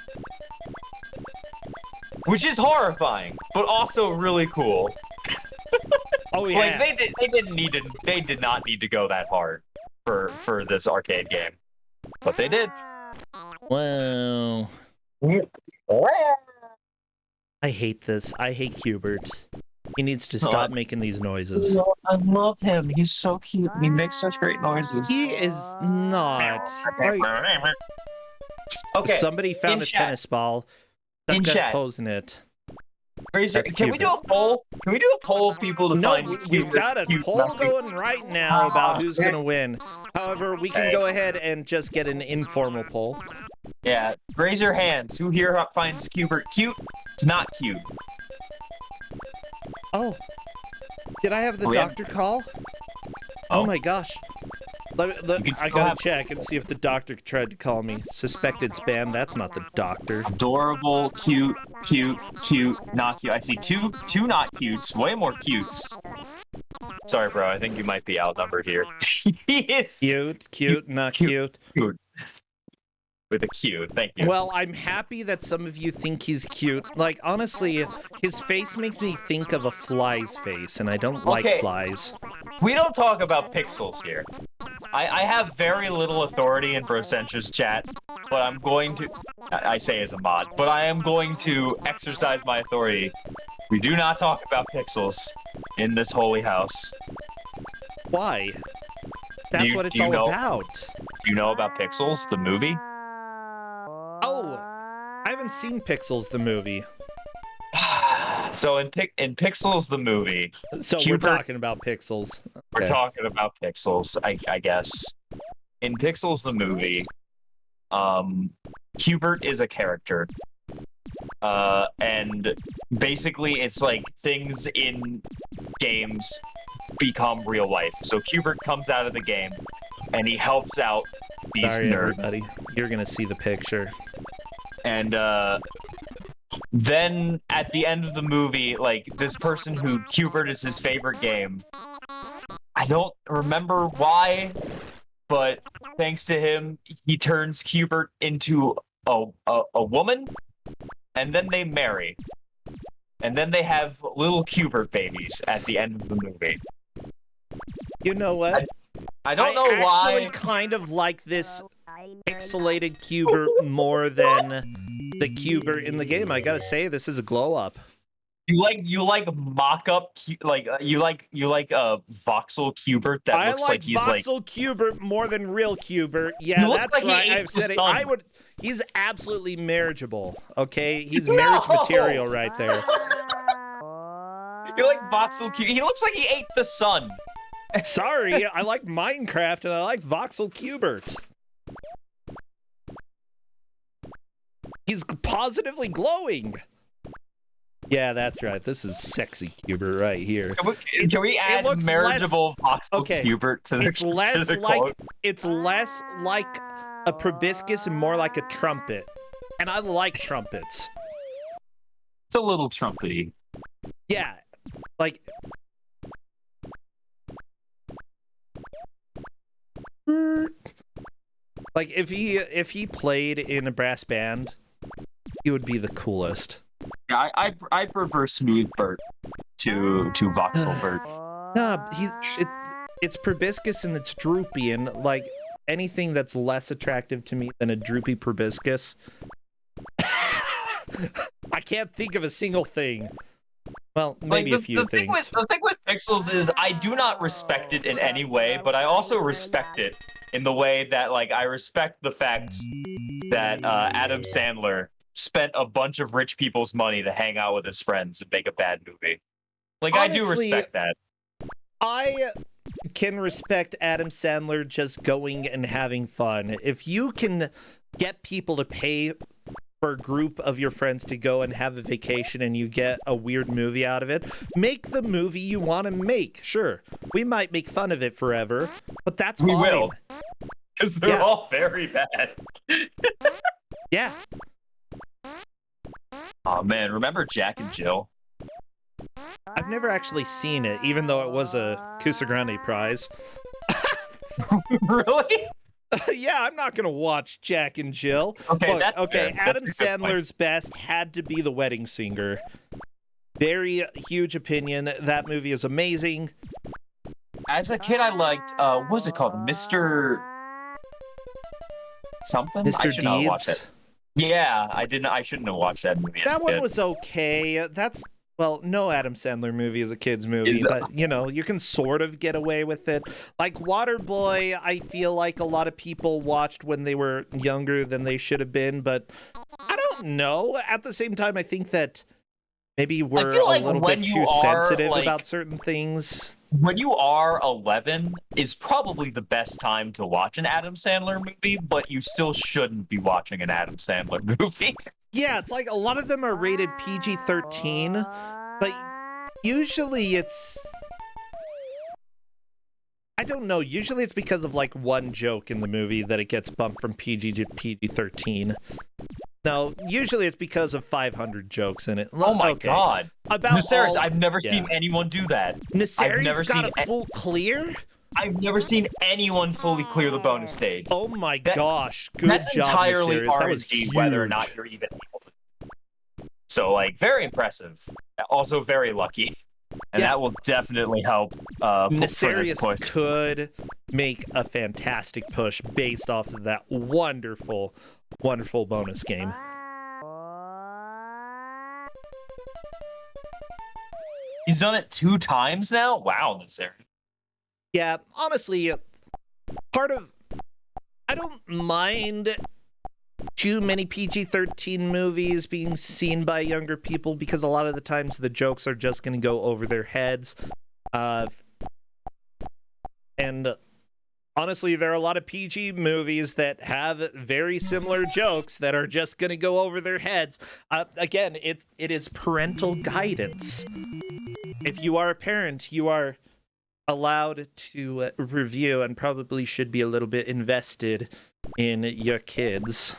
Which is horrifying, but also really cool. Oh yeah. Like they did not need to go that hard for this arcade game. But they did. Wow. I hate this. I hate Qbert. He needs to stop making these noises. I love him. He's so cute. He makes such great noises. He is not. Okay. Somebody found in a chat. tennis ball. In Got chat. holes in it. Can we do a poll? Can we do a poll of people to No, find we've got a cute poll nothing? going right now about who's going to win. However, we can go ahead and just get an informal poll. Yeah, raise your hands. Who here finds Qbert cute? Not cute. Oh, did I have the doctor call? Oh my gosh. I gotta check and see if the doctor tried to call me. Suspected spam. That's not the doctor. Adorable, cute, not cute. I see two not cutes. Way more cutes. Sorry, bro. I think you might be outnumbered here. He is cute, not cute. With a Q. Thank you. Well, I'm happy that some of you think he's cute. Like, honestly, his face makes me think of a fly's face, and I don't like flies. We don't talk about pixels here. I have very little authority in Brocentra's chat, but I'm going to... I say as a mod, but I am going to exercise my authority. We do not talk about pixels in this holy house. Why? That's what it's all about. Do you know about Pixels, the movie? Oh, I haven't seen Pixels, the movie. So in Pixels, the movie... So we're talking about Pixels. We're talking about Pixels, I guess. In Pixels, the movie, Qbert is a character. And basically it's like things in games become real life. So Qbert comes out of the game, and he helps out these nerds. Everybody. You're gonna see the picture. And, then, at the end of the movie, like, this person who Qbert is his favorite game, I don't remember why, but thanks to him, he turns Qbert into a woman, and then they marry. And then they have little Qbert babies at the end of the movie. You know what? I don't know why. I actually kind of like this pixelated Qbert more than the Qbert in the game. I gotta say, this is a glow up. You like mock-up, you like voxel Qbert that looks like he's like... I like voxel Qbert more than real Qbert. Yeah, that's right. I've said it. He's absolutely marriageable. Okay, he's marriage material right there. You like voxel Qbert? He looks like he ate the sun. Sorry, I like Minecraft and I like voxel Qbert. He's positively glowing. Yeah, that's right. This is sexy Qbert right here. Can we add marriageable voxel Qbert to the? It's less like a proboscis and more like a trumpet. And I like trumpets. It's a little trumpety. Yeah, like. Like if he played in a brass band, he would be the coolest. Yeah, I prefer smooth Bert to voxel Bert. Nah, it's proboscis and it's droopy, and like anything that's less attractive to me than a droopy proboscis. I can't think of a single thing. Well, maybe a few things. The thing with Pixels is I do not respect it in any way, but I also respect it in the way that, like, I respect the fact that Adam Sandler spent a bunch of rich people's money to hang out with his friends and make a bad movie. Like, honestly, I do respect that. I can respect Adam Sandler just going and having fun. If you can get people to pay for a group of your friends to go and have a vacation and you get a weird movie out of it, make the movie you want to make. Sure, we might make fun of it forever, but that's fine. We will, because they're all very bad. Yeah. Oh man, remember Jack and Jill? I've never actually seen it, even though it was a Kusog7ande prize. Really? Yeah, I'm not gonna watch Jack and Jill. Okay, Look, fair. Adam Sandler's best had to be The Wedding Singer. Very huge opinion. That movie is amazing. As a kid, I liked what was it called, Mr. Something? Mr. I should not have watched Deeds? it. Yeah, I shouldn't have watched that movie. That one was okay. That's Well, no Adam Sandler movie is a kid's movie, but, you know, you can sort of get away with it. Like Waterboy, I feel like a lot of people watched when they were younger than they should have been, but I don't know. At the same time, I think that maybe we're a little bit too sensitive about certain things. When you are 11 is probably the best time to watch an Adam Sandler movie, but you still shouldn't be watching an Adam Sandler movie. Yeah, it's like a lot of them are rated PG-13, but usually it's... I don't know. Usually it's because of like one joke in the movie that it gets bumped from PG to PG-13. No, usually it's because of 500 jokes in it. Oh my god. About Naceris, I've never seen anyone do that. Naceris got a full clear? I've never seen anyone fully clear the bonus stage. Oh my gosh. Good job, entirely Naceris. That was huge. Whether or not you're even able to. So, like, very impressive. Also very lucky. And that will definitely help Naceris could make a fantastic push based off of that wonderful bonus game. He's done it 2 times now? Wow, Naceris. Yeah, honestly, I don't mind too many PG-13 movies being seen by younger people because a lot of the times the jokes are just going to go over their heads. And honestly, there are a lot of PG movies that have very similar jokes that are just going to go over their heads. Again, it is parental guidance. If you are a parent, you are allowed to review and probably should be a little bit invested in your kids.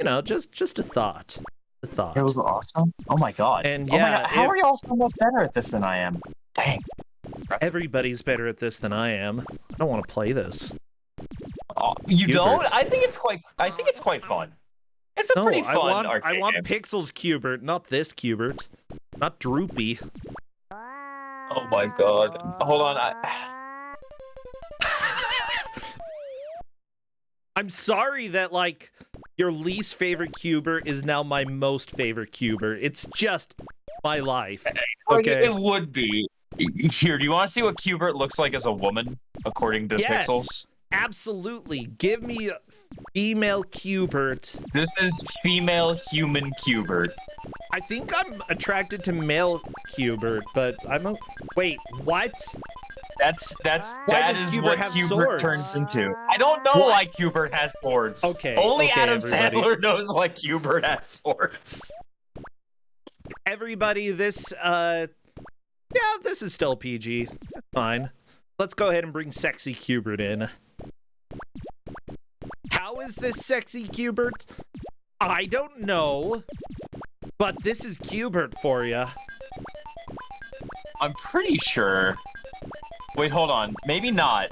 You know, just a thought. A thought. It was awesome. Oh my god. And yeah, how are y'all so much better at this than I am? Dang. Everybody's better at this than I am. I don't want to play this. You don't? I think it's quite fun. It's a pretty fun arcade I want game. Pixels Qbert, not this Qbert. Not Droopy. Oh my god. Hold on. I'm sorry that, like, your least favorite Qbert is now my most favorite Qbert. It's just my life. Okay? It would be. Here, do you want to see what Qbert looks like as a woman, according to Pixels? Absolutely. Give me female Qbert. This is female human Qbert. I think I'm attracted to male Qbert, but wait, what? That is what Qbert turns into. I don't know why Qbert has swords. Only Adam Sandler knows why Qbert has swords. Everybody, this is still PG. That's fine. Let's go ahead and bring sexy Qbert in. How is this sexy Qbert? I don't know, but this is Qbert for you. I'm pretty sure. Wait, hold on. Maybe not.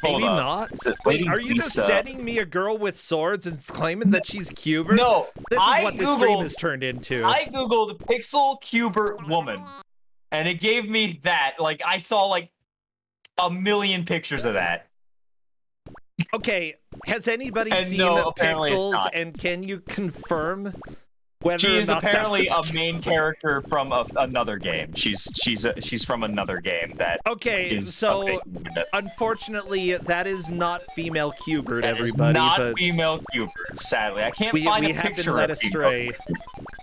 Maybe not? Wait, are you just sending me a girl with swords and claiming that she's Qbert? No, this is what this stream has turned into. I googled Pixel Qbert woman, and it gave me that. Like, I saw like a million pictures of that. Okay, has anybody seen Pixels, and can you confirm whether she is or not apparently a main character from another game? She's from another game that. Okay, so unfortunately, that is not female Qbert. Everybody, not female Qbert. Sadly, I can't find a picture. We have been led astray.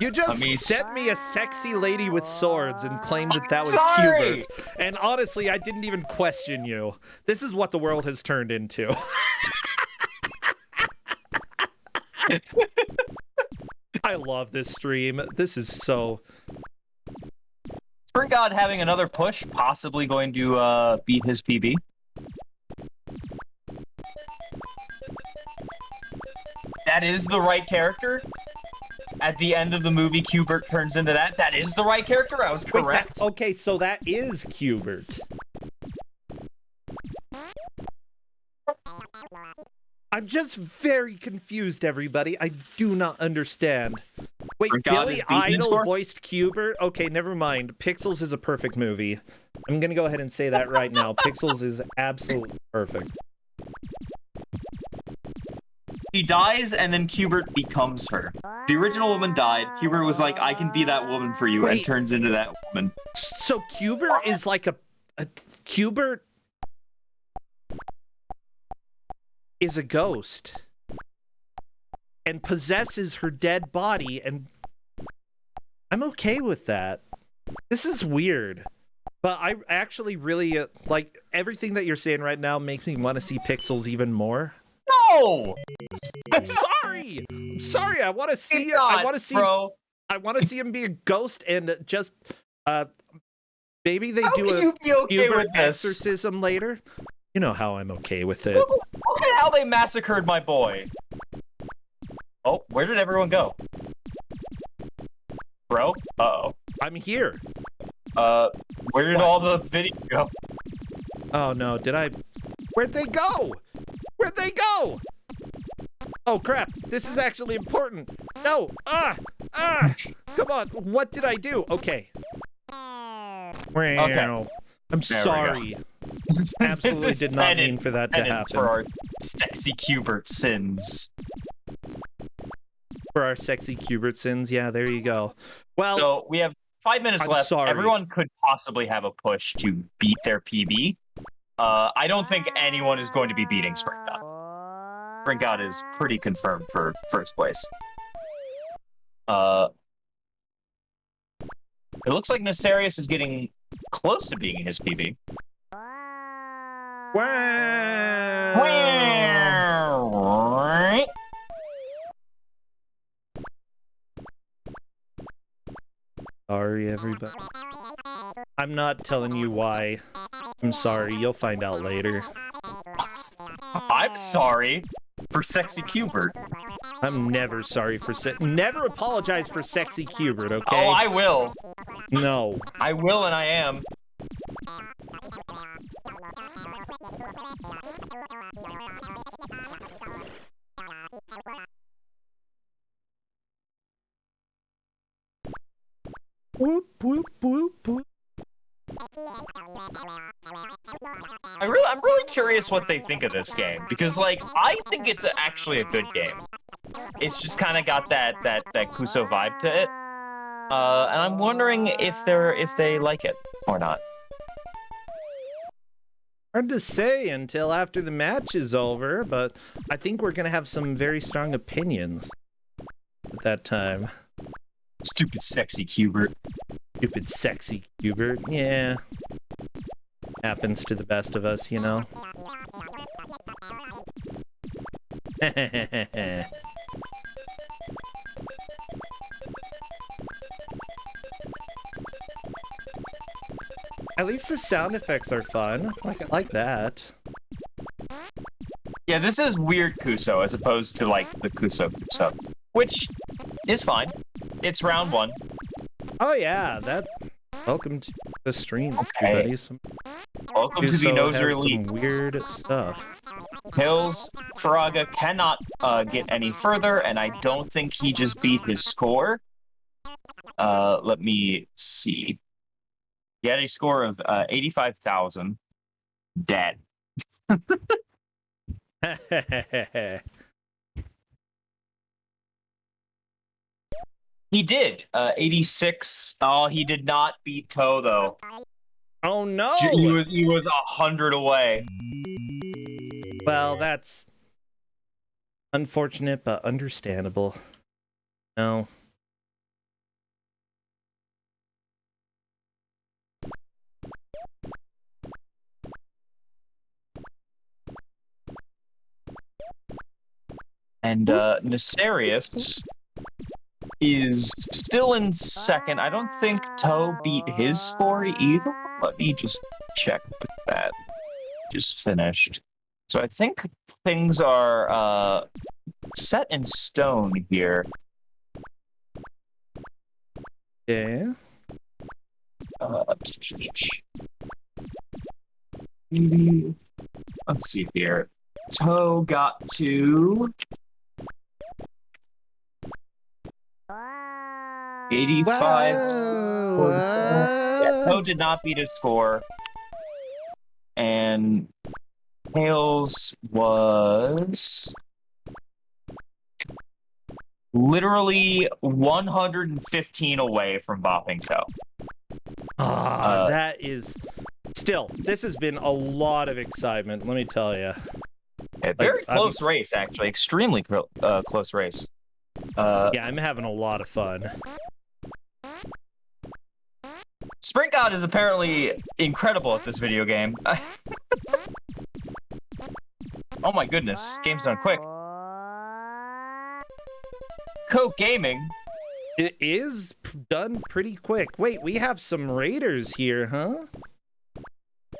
You just sent me a sexy lady with swords and claimed that was Qbert. And honestly, I didn't even question you. This is what the world has turned into. I love this stream. This is so... Sprint God having another push, possibly going to beat his PB. That is the right character. At the end of the movie, Qbert turns into that. That is the right character. I was correct. Okay, so that is Qbert. I'm just very confused, everybody. I do not understand. Wait, Billy Idol voiced Qbert? Okay, never mind. Pixels is a perfect movie. I'm gonna go ahead and say that right now. Pixels is absolutely perfect. He dies, and then Qbert becomes her. The original woman died. Qbert was like, I can be that woman for you, and turns into that woman. So Qbert is like a Qbert is a ghost and possesses her dead body, and I'm okay with that. This is weird. But I actually really like everything that you're saying right now makes me want to see Pixels even more. No! I'm sorry. I'm sorry. I want to see. I want to see. Bro. I want to see him be a ghost and just. Maybe they do a you be okay with this? exorcism later. You know how I'm okay with it. Look at how they massacred my boy. Oh, where did everyone go? Bro? Uh-oh. I'm here. Where did all the video go? Oh no, did I? Where'd they go? Where'd they go? Oh crap, this is actually important. No, come on, what did I do? Okay. I'm sorry. Absolutely did not mean for that to happen. For our sexy Qbert sins. For our sexy Qbert sins, yeah, there you go. Well, so we have 5 minutes left. Sorry. Everyone could possibly have a push to beat their PB. I don't think anyone is going to be beating Spring God. Spring God is pretty confirmed for first place. It looks like Nesarius is getting close to being in his PB. Sorry, everybody. I'm not telling you why. I'm sorry. You'll find out later. I'm sorry for sexy Qbert. I'm never sorry for never apologize for sexy Qbert, okay? Oh, I will. No. I will, and I am. Whoop, whoop, whoop, whoop. I'm really curious what they think of this game, because like I think it's actually a good game. It's just kind of got that Kuso vibe to it, and I'm wondering if they like it or not. Hard to say until after the match is over, but I think we're gonna have some very strong opinions at that time. Stupid sexy Qbert. Stupid sexy Qbert. Yeah. Happens to the best of us, you know. At least the sound effects are fun. I like that. Yeah, this is weird Kuso as opposed to like the Kuso, which is fine. It's round 1. Oh yeah, welcome to the stream, everybody. Welcome to the Noser Elite. Some weird stuff. Hills Faraga cannot get any further, and I don't think he just beat his score. Let me see. He had a score of 85,000. Dead. He did. 86. Oh, he did not beat Toe, though. Oh, no! He was 100 away. Well, that's unfortunate, but understandable. No. And Nesarius is still in second. I don't think Toe beat his score either. Let me just check with that. Just finished. So I think things are set in stone here. Yeah. Let's see here. Toe got to 85. Yeah, Toe did not beat his score. And Hales was literally 115 away from bopping toe. That is still. This has been a lot of excitement. Let me tell you. A very close race, actually. Extremely close race. Yeah, I'm having a lot of fun. Sprint God is apparently incredible at this video game. Oh my goodness, game's done quick. Coke Gaming. It is done pretty quick. Wait, we have some raiders here, huh?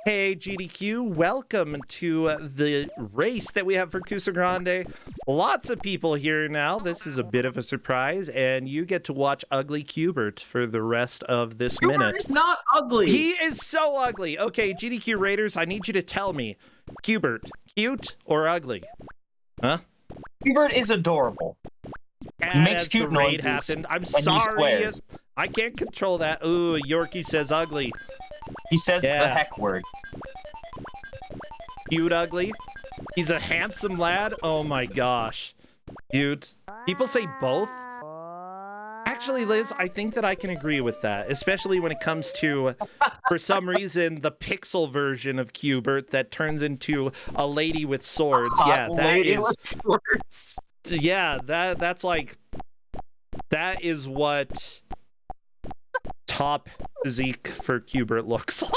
Hey, GDQ, welcome to the race that we have for Kusog7ande. Lots of people here now. This is a bit of a surprise, and you get to watch ugly Qbert for the rest of this minute. Qbert is not ugly. He is so ugly. Okay, GDQ Raiders, I need you to tell me, Qbert, cute or ugly? Huh? Qbert is adorable. He makes As cute the raid noises. happened, I'm he sorry. swears. I can't control that. Ooh, Yorkie says ugly. He says Yeah. the heck word. Cute ugly? He's a handsome lad? Oh my gosh. Dude, people say both? Actually, Liz, I think that I can agree with that, especially when it comes to, for some reason, the pixel version of Qbert that turns into a lady with swords. Yeah, that is... with swords. Yeah, that's like... That is what top physique for Qbert looks like.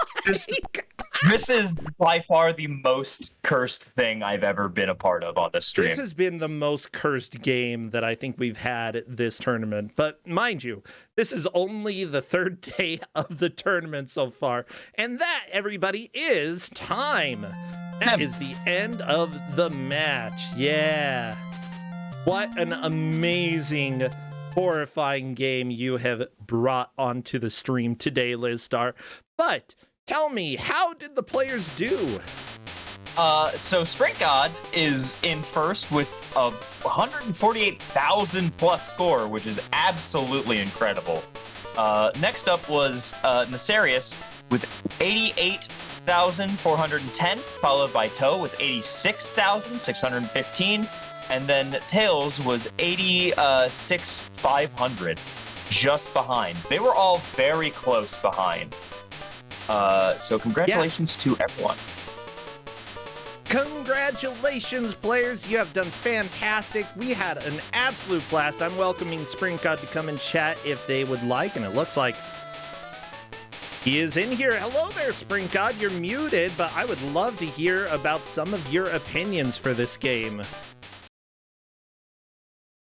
This is by far the most cursed thing I've ever been a part of on this stream. This has been the most cursed game that I think we've had this tournament. But mind you, this is only the third day of the tournament so far. And that, everybody, is time. That is the end of the match. Yeah. What an amazing, horrifying game you have brought onto the stream today, Liz Star. But tell me, how did the players do? So Sprint God is in first with a 148,000 plus score, which is absolutely incredible. Next up was Nesarius with 88,410, followed by Toe with 86,615, and then Tails was 86,500, just behind. They were all very close behind. So congratulations to everyone. Congratulations, players. You have done fantastic. We had an absolute blast. I'm welcoming Sprint God to come and chat if they would like, and it looks like he is in here. Hello there, Sprint God. You're muted, but I would love to hear about some of your opinions for this game.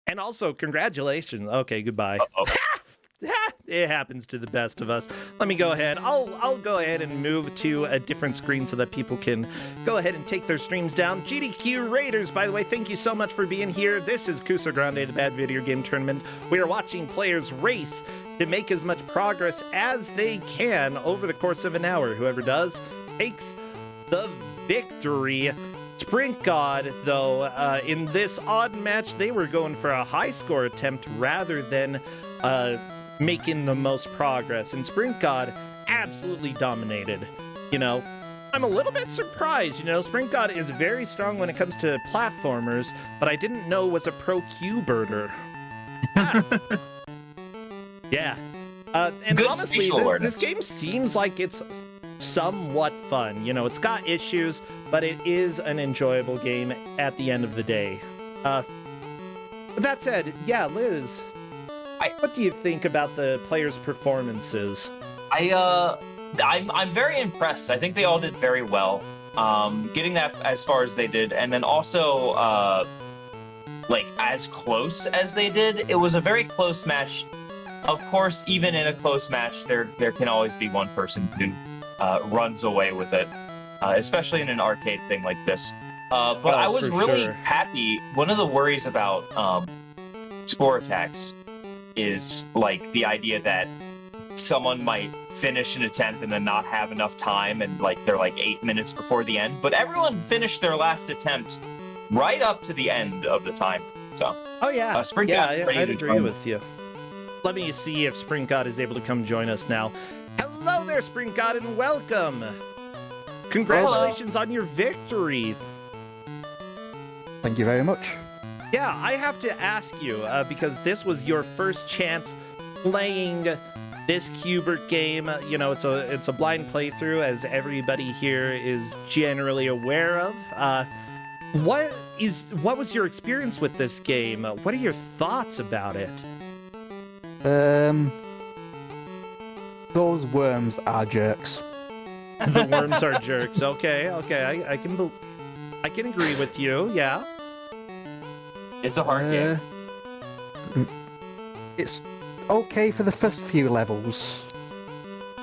And also, congratulations. Okay, goodbye. It happens to the best of us. Let me go ahead. I'll go ahead and move to a different screen so that people can go ahead and take their streams down. GDQ Raiders, by the way, thank you so much for being here. This is Kusog7ande, the Bad Video Game Tournament. We are watching players race to make as much progress as they can over the course of an hour. Whoever does takes the victory. Sprint God, though, in this odd match, they were going for a high score attempt rather than making the most progress, and Sprint God absolutely dominated. You know, I'm a little bit surprised. You know, Sprint God is very strong when it comes to platformers, but I didn't know was a pro Qberter. Yeah. And Good honestly, this game seems like it's somewhat fun. You know, it's got issues, but it is an enjoyable game at the end of the day. That said, yeah, Liz, what do you think about the players' performances? I'm very impressed. I think they all did very well. Getting that as far as they did, and then also like as close as they did. It was a very close match. Of course, even in a close match, there can always be one person who runs away with it, especially in an arcade thing like this. But I was really happy. One of the worries about score attacks is like the idea that someone might finish an attempt and then not have enough time, and like they're like 8 minutes before the end. But everyone finished their last attempt right up to the end of the time. So Sprint God, I'd agree with you. Let me see if Sprint God is able to come join us now. Hello there, Sprint God, and welcome. Congratulations on your victory. Thank you very much. Yeah, I have to ask you, because this was your first chance playing this Qbert game. You know, it's a blind playthrough, as everybody here is generally aware of. What was your experience with this game? What are your thoughts about it? Those worms are jerks. The worms are jerks. Okay, I can agree with you. Yeah. It's a hard game. It's okay for the first few levels,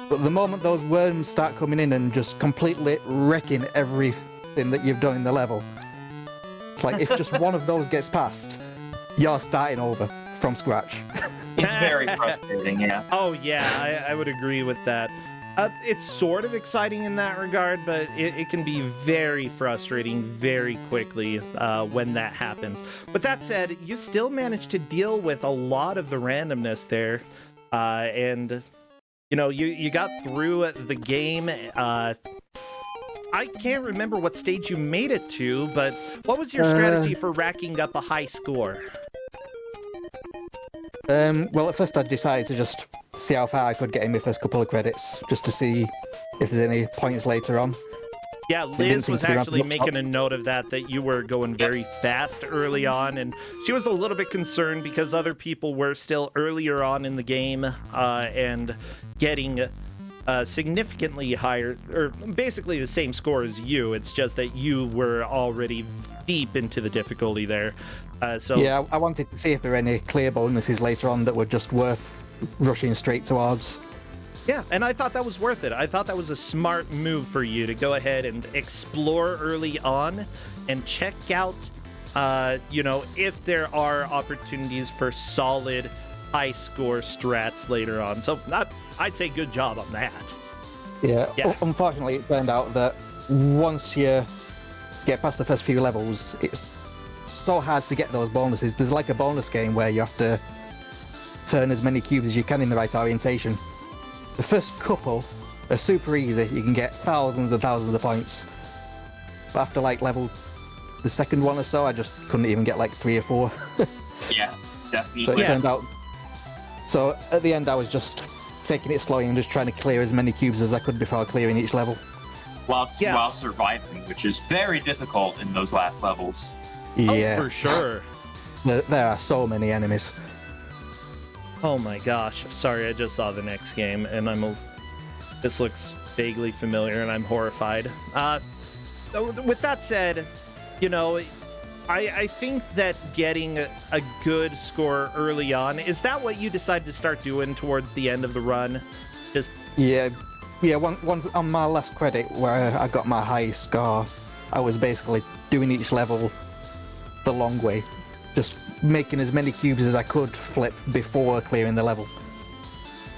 but the moment those worms start coming in and just completely wrecking everything that you've done in the level, it's like if just one of those gets past, you're starting over from scratch. It's very frustrating, yeah. Oh yeah, I would agree with that. It's sort of exciting in that regard, but it can be very frustrating very quickly when that happens. But that said, you still managed to deal with a lot of the randomness there, and you know, you got through the game. I can't remember what stage you made it to, but what was your strategy for racking up a high score? Well, at first I decided to just see how far I could get in my first couple of credits, just to see if there's any points later on. Yeah, Liz was actually making a note of that you were going very fast early on, and she was a little bit concerned because other people were still earlier on in the game and getting significantly higher, or basically the same score as you. It's just that you were already deep into the difficulty there. Yeah, I wanted to see if there were any clear bonuses later on that were just worth rushing straight towards. Yeah, and I thought that was worth it. I thought that was a smart move for you to go ahead and explore early on and check out, you know, if there are opportunities for solid high score strats later on. So I'd say good job on that. Yeah. Unfortunately, it turned out that once you get past the first few levels, it's so hard to get those bonuses. There's like a bonus game where you have to turn as many cubes as you can in the right orientation. The first couple are super easy. You can get thousands and thousands of points. But after like the second one or so, I just couldn't even get like 3 or 4. Yeah, definitely. So it turned out. So at the end, I was just taking it slowly and just trying to clear as many cubes as I could before clearing each level. While surviving, which is very difficult in those last levels. Yeah, oh, for sure. There are so many enemies. Oh my gosh. Sorry, I just saw the next game, and this looks vaguely familiar, and I'm horrified. With that said, you know, I think that getting a good score early on, is that what you decided to start doing towards the end of the run? Yeah. Once on my last credit where I got my highest score, I was basically doing each level the long way, just making as many cubes as I could flip before clearing the level.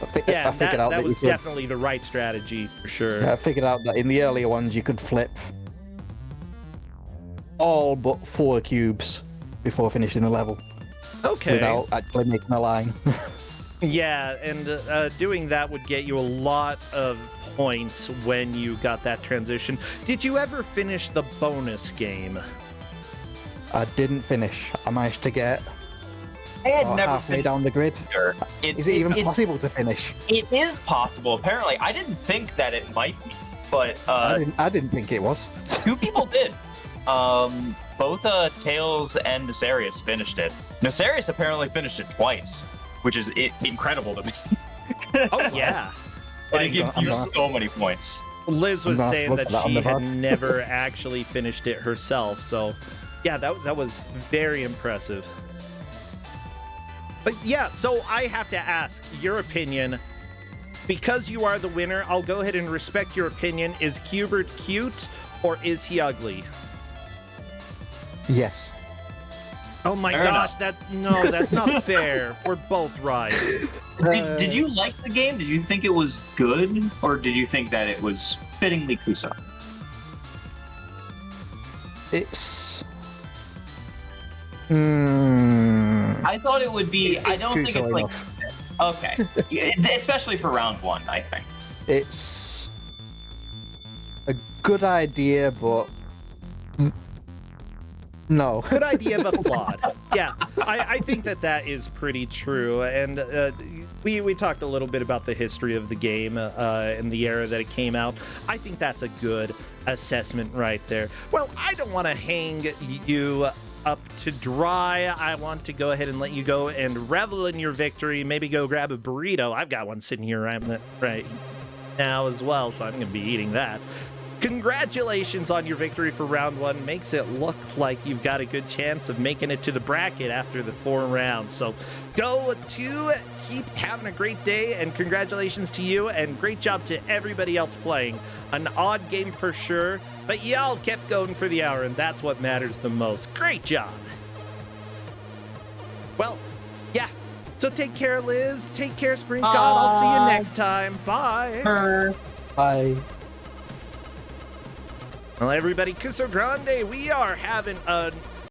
I figured out that was definitely the right strategy for sure. I figured out that in the earlier ones you could flip all but 4 cubes before finishing the level. Okay. Without actually making a line. Yeah, and doing that would get you a lot of points when you got that transition. Did you ever finish the bonus game? I didn't finish. I managed to get halfway down the grid. Is it even possible to finish? It is possible, apparently. I didn't think that it might be, but I didn't think it was. 2 people did. Both Tails and Nefarious finished it. Nefarious apparently finished it twice, which is incredible to me. Oh yeah. And it gives you so many points. Liz was saying that she had never actually finished it herself, so yeah, that was very impressive. But yeah, so I have to ask your opinion. Because you are the winner, I'll go ahead and respect your opinion. Is Qbert cute or is he ugly? Yes. Oh my gosh, that's not fair. We're both right. Did you like the game? Did you think it was good? Or did you think that it was fittingly Kusog? It's... I thought it would be... I don't think it's like... enough. Okay. Especially for round 1, I think. It's a good idea, but No. Good idea, but flawed. Yeah, I think that is pretty true. And we talked a little bit about the history of the game and the era that it came out. I think that's a good assessment right there. Well, I don't want to hang you up to dry. I want to go ahead and let you go and revel in your victory. Maybe go grab a burrito. I've got one sitting here right now as well, so I'm going to be eating that. Congratulations on your victory for round 1. Makes it look like you've got a good chance of making it to the bracket after the 4 rounds. So go to keep having a great day, and congratulations to you, and great job to everybody else playing. An odd game for sure, but y'all kept going for the hour, and that's what matters the most. Great job. Well, yeah. So take care, Liz. Take care, Spring God. I'll see you next time. Bye. Bye. Well, everybody, Kusog7ande, we are having a